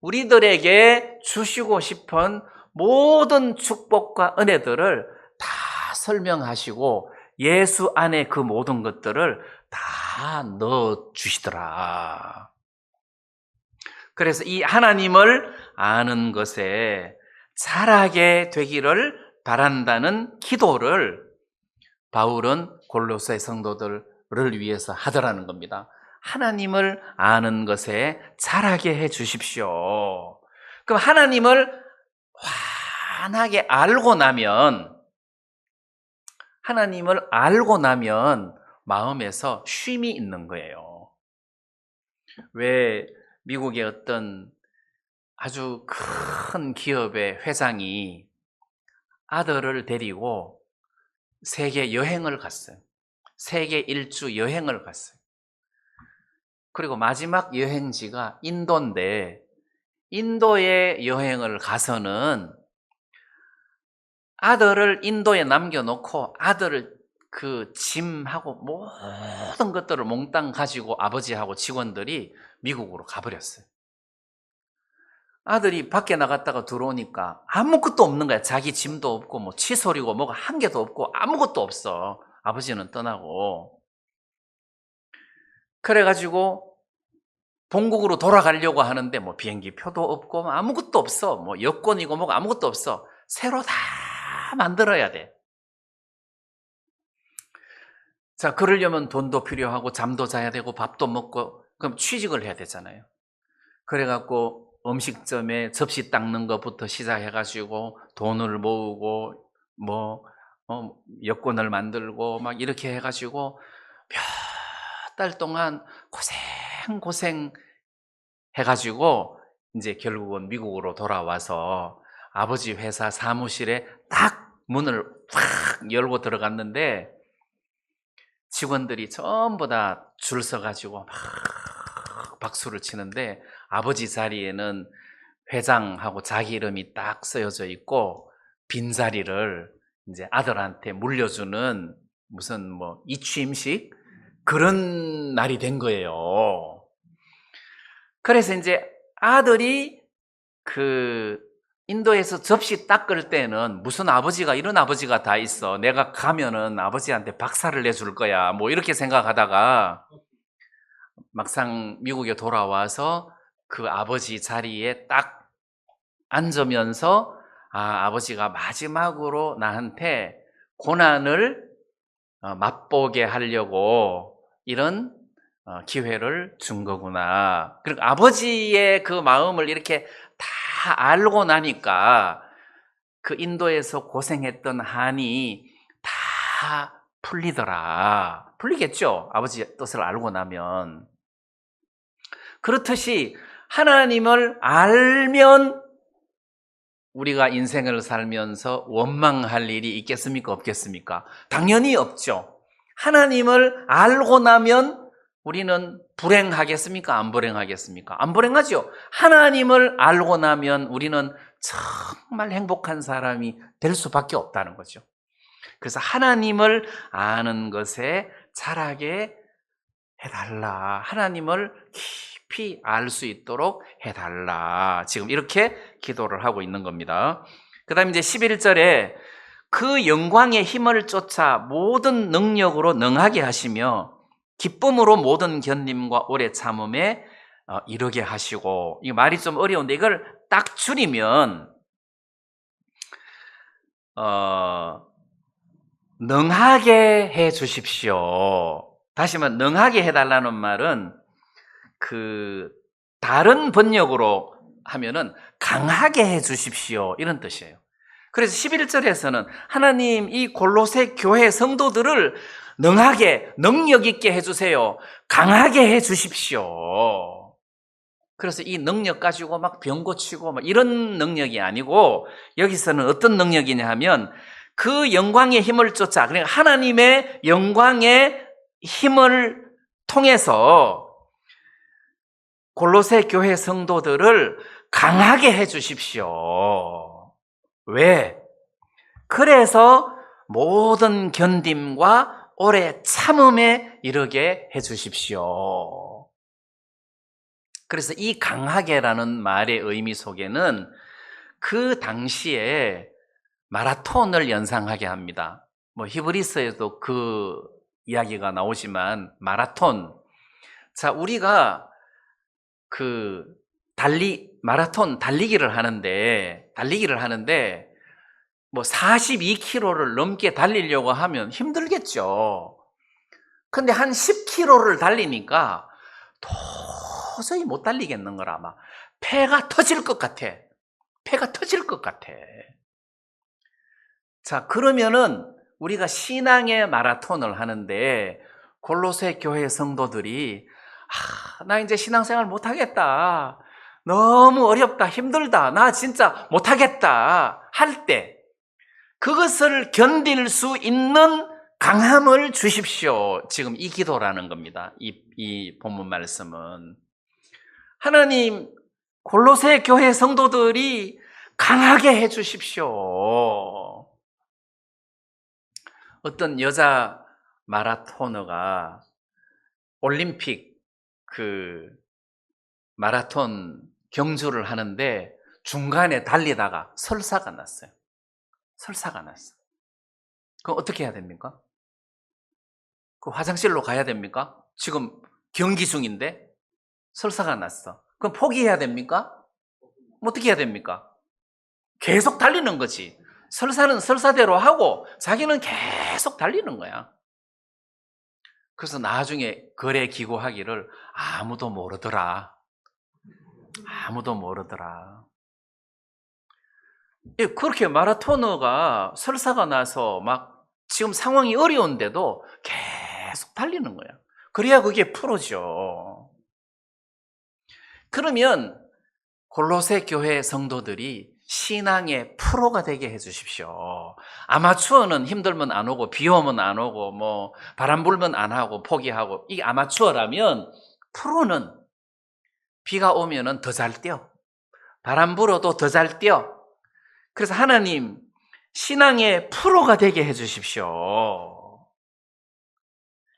우리들에게 주시고 싶은 모든 축복과 은혜들을 다 설명하시고 예수 안에 그 모든 것들을 다 넣어 주시더라. 그래서 이 하나님을 아는 것에 자라게 되기를 바란다는 기도를 바울은 골로새 성도들을 위해서 하더라는 겁니다. 하나님을 아는 것에 자라게 해 주십시오. 그럼 하나님을 환하게 알고 나면, 하나님을 알고 나면 마음에서 쉼이 있는 거예요. 왜 미국의 어떤 아주 큰 기업의 회장이 아들을 데리고 세계 여행을 갔어요. 세계 일주 여행을 갔어요. 그리고 마지막 여행지가 인도인데, 인도에 여행을 가서는 아들을 인도에 남겨놓고 아들을 그 짐하고 모든 것들을 몽땅 가지고 아버지하고 직원들이 미국으로 가버렸어요. 아들이 밖에 나갔다가 들어오니까 아무것도 없는 거야. 자기 짐도 없고 뭐 칫솔이고 뭐가 한 개도 없고 아무것도 없어. 아버지는 떠나고. 그래가지고 본국으로 돌아가려고 하는데 뭐 비행기 표도 없고 아무것도 없어. 뭐 여권이고 뭐가 아무것도 없어. 새로 다 만들어야 돼. 자, 그러려면 돈도 필요하고 잠도 자야 되고 밥도 먹고 그럼 취직을 해야 되잖아요. 그래갖고 음식점에 접시 닦는 것부터 시작해가지고 돈을 모으고 뭐 여권을 만들고 막 이렇게 해가지고 몇 달 동안 고생 해가지고 이제 결국은 미국으로 돌아와서 아버지 회사 사무실에 딱 문을 확 열고 들어갔는데 직원들이 전부 다 줄 서가지고 막 박수를 치는데 아버지 자리에는 회장하고 자기 이름이 딱 쓰여져 있고 빈자리를 이제 아들한테 물려주는 무슨 뭐 이취임식 그런 날이 된 거예요. 그래서 이제 아들이 그 인도에서 접시 닦을 때는 무슨 아버지가 이런 아버지가 다 있어. 내가 가면은 아버지한테 박살을 내줄 거야. 뭐 이렇게 생각하다가 막상 미국에 돌아와서 그 아버지 자리에 딱 앉으면서 아버지가 마지막으로 나한테 고난을 맛보게 하려고 이런 기회를 준 거구나. 그리고 아버지의 그 마음을 이렇게 다 알고 나니까 그 인도에서 고생했던 한이 다 풀리더라. 풀리겠죠? 아버지의 뜻을 알고 나면. 그렇듯이 하나님을 알면 우리가 인생을 살면서 원망할 일이 있겠습니까? 없겠습니까? 당연히 없죠. 하나님을 알고 나면 우리는 불행하겠습니까? 안 불행하겠습니까? 안 불행하죠. 하나님을 알고 나면 우리는 정말 행복한 사람이 될 수밖에 없다는 거죠. 그래서 하나님을 아는 것에 자라게 해달라. 하나님을 깊이 알 수 있도록 해달라. 지금 이렇게 기도를 하고 있는 겁니다. 그 다음에 이제 11절에 그 영광의 힘을 쫓아 모든 능력으로 능하게 하시며 기쁨으로 모든 견림과 오래 참음에 이르게 하시고, 이 말이 좀 어려운데 이걸 딱 줄이면 능하게 해 주십시오. 다시 말해 능하게 해달라는 말은 그 다른 번역으로 하면은 강하게 해 주십시오 이런 뜻이에요. 그래서 11절에서는 하나님 이 골로새 교회 성도들을 능하게 능력 있게 해주세요. 강하게 해 주십시오. 그래서 이 능력 가지고 막 병 고치고 막 이런 능력이 아니고 여기서는 어떤 능력이냐 하면 그 영광의 힘을 쫓아, 그러니까 하나님의 영광의 힘을 통해서 골로새 교회 성도들을 강하게 해 주십시오. 왜? 그래서 모든 견딤과 오래 참음에 이르게 해주십시오. 그래서 이 강하게라는 말의 의미 속에는 그 당시에 마라톤을 연상하게 합니다. 뭐 히브리서에도 그 이야기가 나오지만 마라톤. 자, 우리가 그 마라톤 달리기를 하는데 뭐 42km를 넘게 달리려고 하면 힘들겠죠. 근데 한 10km를 달리니까 도저히 못 달리겠는 거라 아마 폐가 터질 것 같아. 자, 그러면은 우리가 신앙의 마라톤을 하는데 골로새 교회 성도들이 나 이제 신앙생활 못하겠다. 너무 어렵다. 힘들다. 나 진짜 못하겠다. 할 때 그것을 견딜 수 있는 강함을 주십시오. 지금 이 기도라는 겁니다. 이 본문 말씀은. 하나님, 골로새 교회 성도들이 강하게 해 주십시오. 어떤 여자 마라토너가 올림픽 그 마라톤 경주를 하는데 중간에 달리다가 설사가 났어요. 그럼 어떻게 해야 됩니까? 그 화장실로 가야 됩니까? 지금 경기 중인데 설사가 났어. 그럼 포기해야 됩니까? 어떻게 해야 됩니까? 계속 달리는 거지. 설사는 설사대로 하고 자기는 계속 달리는 거야. 그래서 나중에 거래 기고하기를 아무도 모르더라. 그렇게 마라토너가 설사가 나서 막 지금 상황이 어려운데도 계속 달리는 거야. 그래야 그게 프로죠. 그러면 골로새 교회 성도들이 신앙의 프로가 되게 해 주십시오. 아마추어는 힘들면 안 오고 비 오면 안 오고 뭐 바람 불면 안 하고 포기하고, 이게 아마추어라면 프로는 비가 오면은 더 잘 뛰어. 바람 불어도 더 잘 뛰어. 그래서 하나님, 신앙의 프로가 되게 해 주십시오.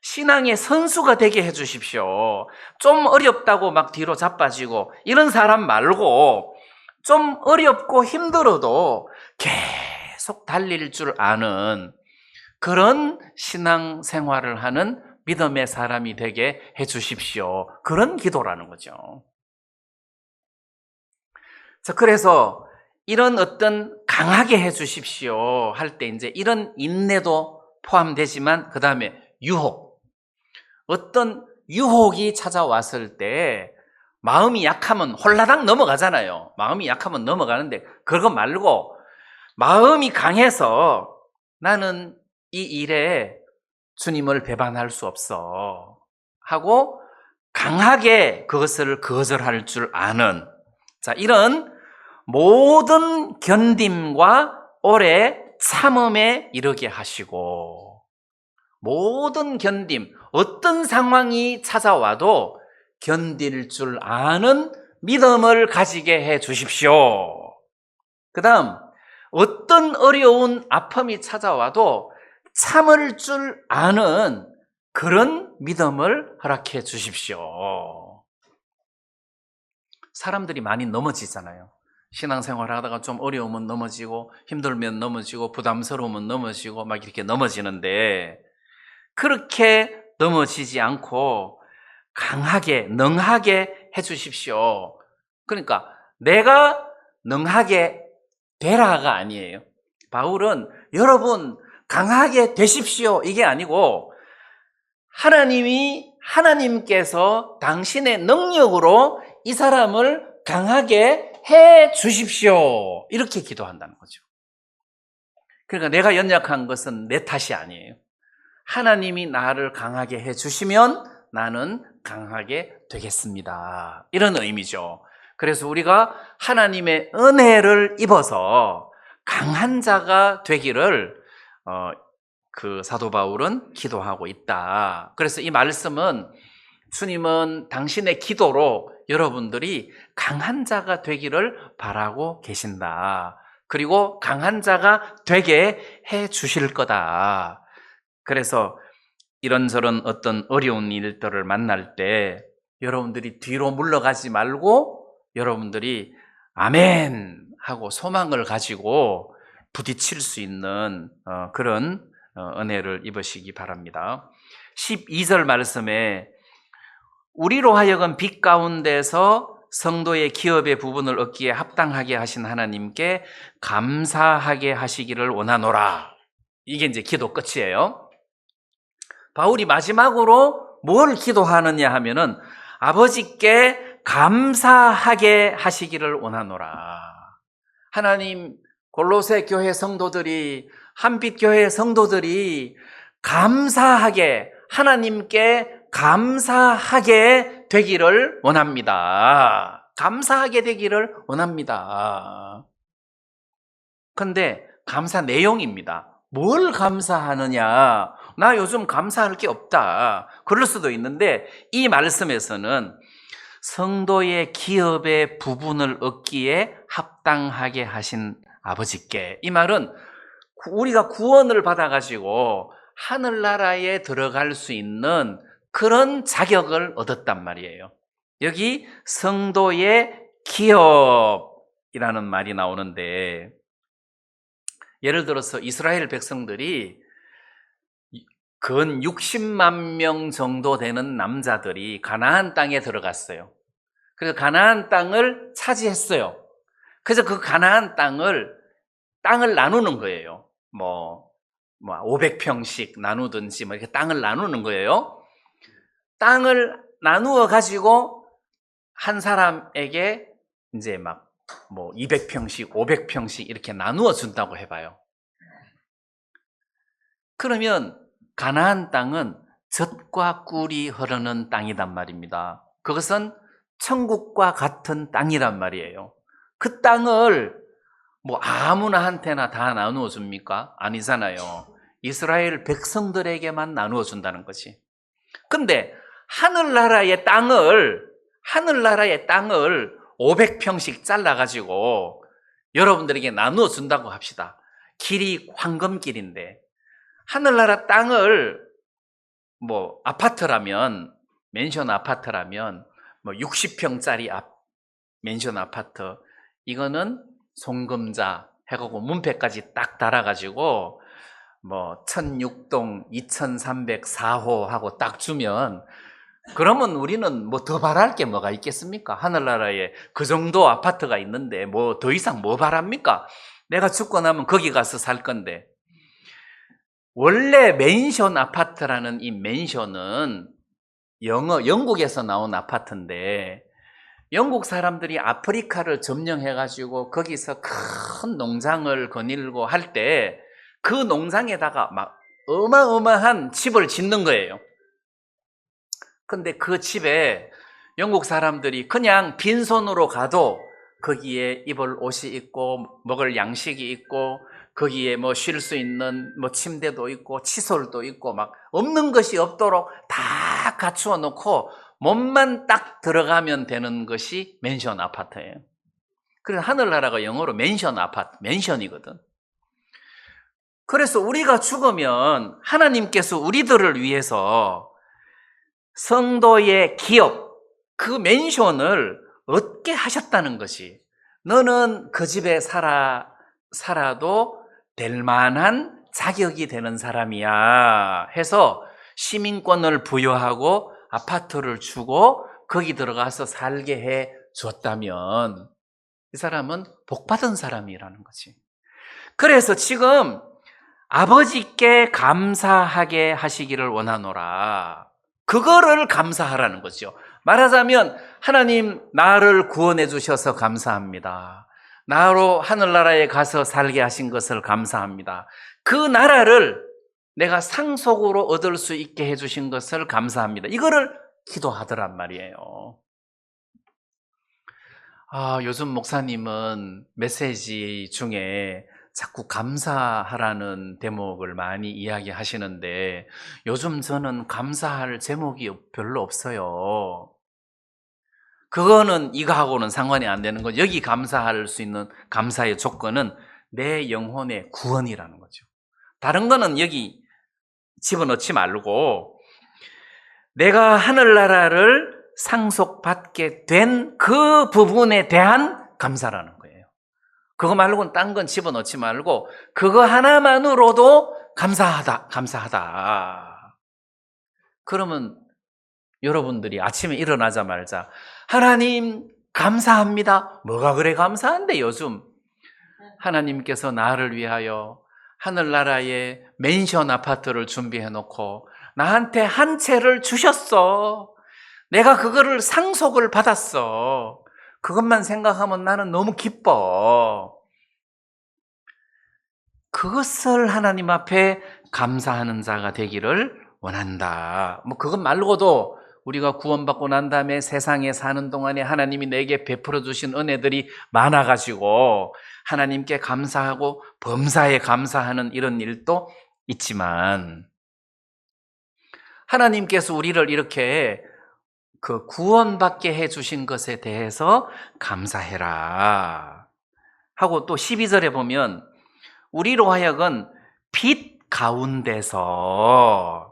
신앙의 선수가 되게 해 주십시오. 좀 어렵다고 막 뒤로 자빠지고 이런 사람 말고 좀 어렵고 힘들어도 계속 달릴 줄 아는 그런 신앙 생활을 하는 믿음의 사람이 되게 해 주십시오. 그런 기도라는 거죠. 자, 그래서 이런 어떤 강하게 해 주십시오 할 때 이제 이런 인내도 포함되지만 그 다음에 유혹. 어떤 유혹이 찾아왔을 때 마음이 약하면 홀라당 넘어가잖아요. 마음이 약하면 넘어가는데 그거 말고 마음이 강해서 나는 이 일에 주님을 배반할 수 없어 하고 강하게 그것을 거절할 줄 아는, 자, 이런 모든 견딤과 오래 참음에 이르게 하시고, 모든 견딤, 어떤 상황이 찾아와도 견딜 줄 아는 믿음을 가지게 해 주십시오. 그 다음, 어떤 어려운 아픔이 찾아와도 참을 줄 아는 그런 믿음을 허락해 주십시오. 사람들이 많이 넘어지잖아요. 신앙생활 하다가 좀 어려우면 넘어지고 힘들면 넘어지고 부담스러우면 넘어지고 막 이렇게 넘어지는데, 그렇게 넘어지지 않고 강하게 능하게 해 주십시오. 그러니까 내가 능하게 되라가 아니에요. 바울은 여러분 강하게 되십시오 이게 아니고 하나님께서 당신의 능력으로 이 사람을 강하게 해 주십시오 이렇게 기도한다는 거죠. 그러니까 내가 연약한 것은 내 탓이 아니에요. 하나님이 나를 강하게 해 주시면 나는 강하게 되겠습니다, 이런 의미죠. 그래서 우리가 하나님의 은혜를 입어서 강한 자가 되기를 그 사도 바울은 기도하고 있다. 그래서 이 말씀은 주님은 당신의 기도로 여러분들이 강한 자가 되기를 바라고 계신다. 그리고 강한 자가 되게 해 주실 거다. 그래서 이런저런 어떤 어려운 일들을 만날 때 여러분들이 뒤로 물러가지 말고 여러분들이 아멘 하고 소망을 가지고 부딪힐 수 있는 그런 은혜를 입으시기 바랍니다. 12절 말씀에 우리로 하여금 빛 가운데서 성도의 기업의 부분을 얻기에 합당하게 하신 하나님께 감사하게 하시기를 원하노라. 이게 이제 기도 끝이에요. 바울이 마지막으로 뭘 기도하느냐 하면은 아버지께 감사하게 하시기를 원하노라. 하나님, 골로새 교회 성도들이, 한빛 교회 성도들이 감사하게, 하나님께 감사하게 되기를 원합니다. 감사하게 되기를 원합니다. 그런데 감사 내용입니다. 뭘 감사하느냐? 나 요즘 감사할 게 없다. 그럴 수도 있는데 이 말씀에서는 성도의 기업의 부분을 얻기에 합당하게 하신 아버지께, 이 말은 우리가 구원을 받아가지고 하늘나라에 들어갈 수 있는 그런 자격을 얻었단 말이에요. 여기 성도의 기업이라는 말이 나오는데, 예를 들어서 이스라엘 백성들이 근 60만 명 정도 되는 남자들이 가나안 땅에 들어갔어요. 그래서 가나안 땅을 차지했어요. 그래서 그 가나안 땅을 나누는 거예요. 500평씩 나누든지 이렇게 땅을 나누는 거예요. 땅을 나누어 가지고 한 사람에게 이제 200평씩, 500평씩 이렇게 나누어 준다고 해봐요. 그러면 가나안 땅은 젖과 꿀이 흐르는 땅이란 말입니다. 그것은 천국과 같은 땅이란 말이에요. 그 땅을 아무나한테나 다 나누어 줍니까? 아니잖아요. 이스라엘 백성들에게만 나누어 준다는 거지. 근데 하늘나라의 땅을 500평씩 잘라가지고 여러분들에게 나누어 준다고 합시다. 길이 황금길인데, 하늘나라 땅을 아파트라면, 맨션 아파트라면 60평짜리 맨션 아파트, 이거는 송금자 해가지고 문패까지 딱 달아가지고 1006동 2304호 하고 딱 주면, 그러면 우리는 더 바랄 게 뭐가 있겠습니까? 하늘나라에 그 정도 아파트가 있는데 더 이상 뭐 바랍니까? 내가 죽고 나면 거기 가서 살 건데. 원래 맨션 아파트라는 이 맨션은 영국에서 나온 아파트인데, 영국 사람들이 아프리카를 점령해가지고 거기서 큰 농장을 거닐고 할 때 그 농장에다가 어마어마한 집을 짓는 거예요. 근데 그 집에 영국 사람들이 그냥 빈손으로 가도 거기에 입을 옷이 있고 먹을 양식이 있고 거기에 쉴 수 있는 침대도 있고 칫솔도 있고 없는 것이 없도록 다 갖추어 놓고 몸만 딱 들어가면 되는 것이 맨션 아파트예요. 그래서 하늘나라가 영어로 맨션 아파트, 맨션이거든. 그래서 우리가 죽으면 하나님께서 우리들을 위해서 성도의 기업, 그 맨션을 얻게 하셨다는 것이, 너는 그 집에 살아도 될 만한 자격이 되는 사람이야 해서 시민권을 부여하고 아파트를 주고 거기 들어가서 살게 해 줬다면 이 사람은 복받은 사람이라는 거지. 그래서 지금 아버지께 감사하게 하시기를 원하노라. 그거를 감사하라는 거죠. 말하자면, 하나님 나를 구원해 주셔서 감사합니다. 나로 하늘나라에 가서 살게 하신 것을 감사합니다. 그 나라를 내가 상속으로 얻을 수 있게 해주신 것을 감사합니다. 이거를 기도하더란 말이에요. 요즘 목사님은 메시지 중에 자꾸 감사하라는 대목을 많이 이야기하시는데, 요즘 저는 감사할 제목이 별로 없어요. 그거는 이거하고는 상관이 안 되는 거죠. 여기 감사할 수 있는 감사의 조건은 내 영혼의 구원이라는 거죠. 다른 거는 여기 집어넣지 말고 내가 하늘나라를 상속받게 된 그 부분에 대한 감사라는 거예요. 그거 말고는 딴 건 집어넣지 말고 그거 하나만으로도 감사하다. 그러면 여러분들이 아침에 일어나자마자 하나님 감사합니다. 뭐가 그래 감사한데 요즘 하나님께서 나를 위하여 하늘나라에 맨션 아파트를 준비해 놓고 나한테 한 채를 주셨어. 내가 그거를 상속을 받았어. 그것만 생각하면 나는 너무 기뻐. 그것을 하나님 앞에 감사하는 자가 되기를 원한다. 뭐 그것 말고도 우리가 구원받고 난 다음에 세상에 사는 동안에 하나님이 내게 베풀어 주신 은혜들이 많아가지고 하나님께 감사하고 범사에 감사하는 이런 일도 있지만 하나님께서 우리를 이렇게 그 구원받게 해주신 것에 대해서 감사해라 하고 또 12절에 보면 우리로 하여금 빛 가운데서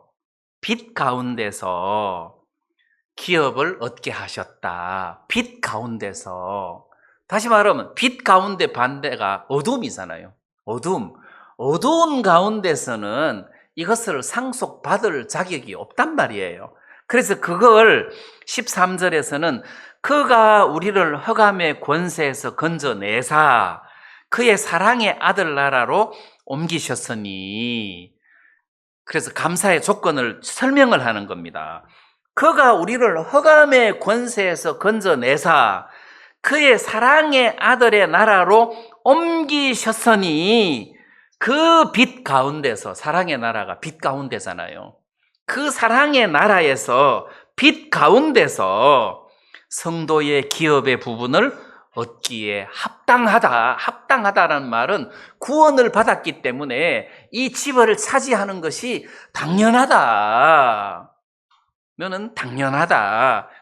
기업을 얻게 하셨다. 빛 가운데서. 다시 말하면 빛 가운데 반대가 어둠이잖아요. 어두운 가운데서는 이것을 상속받을 자격이 없단 말이에요. 그래서 그걸 13절에서는 그가 우리를 흑암의 권세에서 건져내사 그의 사랑의 아들 나라로 옮기셨으니, 그래서 감사의 조건을 설명을 하는 겁니다. 그가 우리를 흑암의 권세에서 건져내사 그의 사랑의 아들의 나라로 옮기셨으니 그 빛 가운데서, 사랑의 나라가 빛 가운데잖아요. 그 사랑의 나라에서 빛 가운데서 성도의 기업의 부분을 얻기에 합당하다라는 말은 구원을 받았기 때문에 이 지벌을 차지하는 것이 당연하다.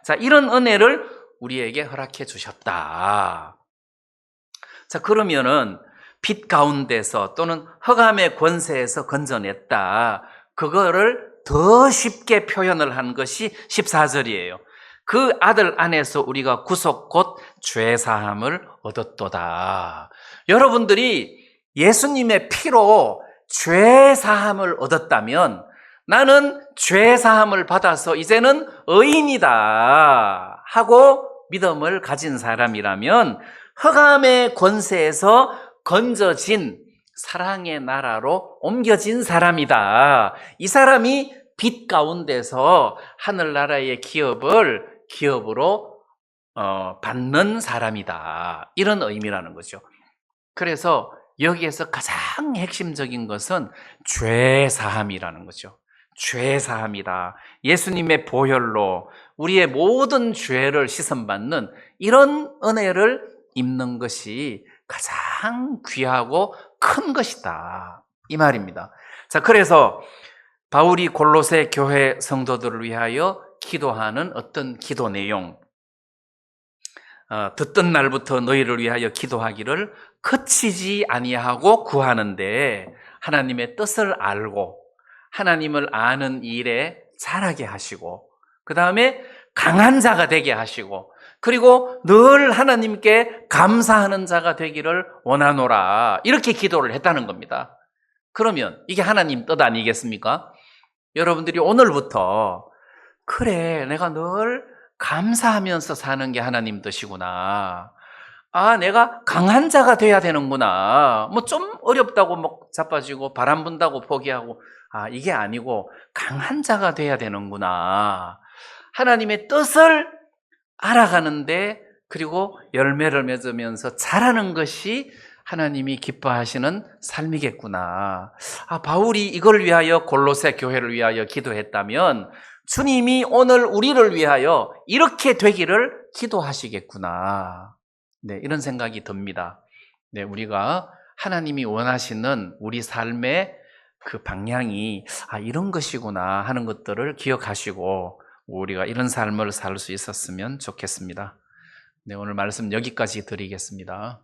자, 이런 은혜를 우리에게 허락해 주셨다. 자, 그러면은 빛 가운데서 또는 흑암의 권세에서 건져냈다. 그거를 더 쉽게 표현을 한 것이 14절이에요. 그 아들 안에서 우리가 구속 곧 죄사함을 얻었도다. 여러분들이 예수님의 피로 죄사함을 얻었다면 나는 죄사함을 받아서 이제는 의인이다 하고 믿음을 가진 사람이라면 흑암의 권세에서 건져진 사랑의 나라로 옮겨진 사람이다. 이 사람이 빛 가운데서 하늘나라의 기업으로 받는 사람이다. 이런 의미라는 거죠. 그래서 여기에서 가장 핵심적인 것은 죄사함이라는 거죠. 죄사함이다. 예수님의 보혈로 우리의 모든 죄를 씻음받는 이런 은혜를 입는 것이 가장 귀하고 큰 것이다. 이 말입니다. 자, 그래서 바울이 골로새 교회 성도들을 위하여 기도하는 어떤 기도 내용, 듣던 날부터 너희를 위하여 기도하기를 그치지 아니하고 구하는데 하나님의 뜻을 알고 하나님을 아는 일에 잘하게 하시고 그 다음에 강한 자가 되게 하시고 그리고 늘 하나님께 감사하는 자가 되기를 원하노라, 이렇게 기도를 했다는 겁니다. 그러면 이게 하나님 뜻 아니겠습니까? 여러분들이 오늘부터 그래, 내가 늘 감사하면서 사는 게 하나님 뜻이구나. 아, 내가 강한 자가 돼야 되는구나. 뭐 좀 어렵다고 막 자빠지고 바람 분다고 포기하고, 아, 이게 아니고 강한 자가 돼야 되는구나. 하나님의 뜻을 알아가는데, 그리고 열매를 맺으면서 자라는 것이 하나님이 기뻐하시는 삶이겠구나. 아, 바울이 이걸 위하여 골로새 교회를 위하여 기도했다면 주님이 오늘 우리를 위하여 이렇게 되기를 기도하시겠구나. 네, 이런 생각이 듭니다. 네, 우리가 하나님이 원하시는 우리 삶의 그 방향이 이런 것이구나 하는 것들을 기억하시고 우리가 이런 삶을 살 수 있었으면 좋겠습니다. 네, 오늘 말씀 여기까지 드리겠습니다.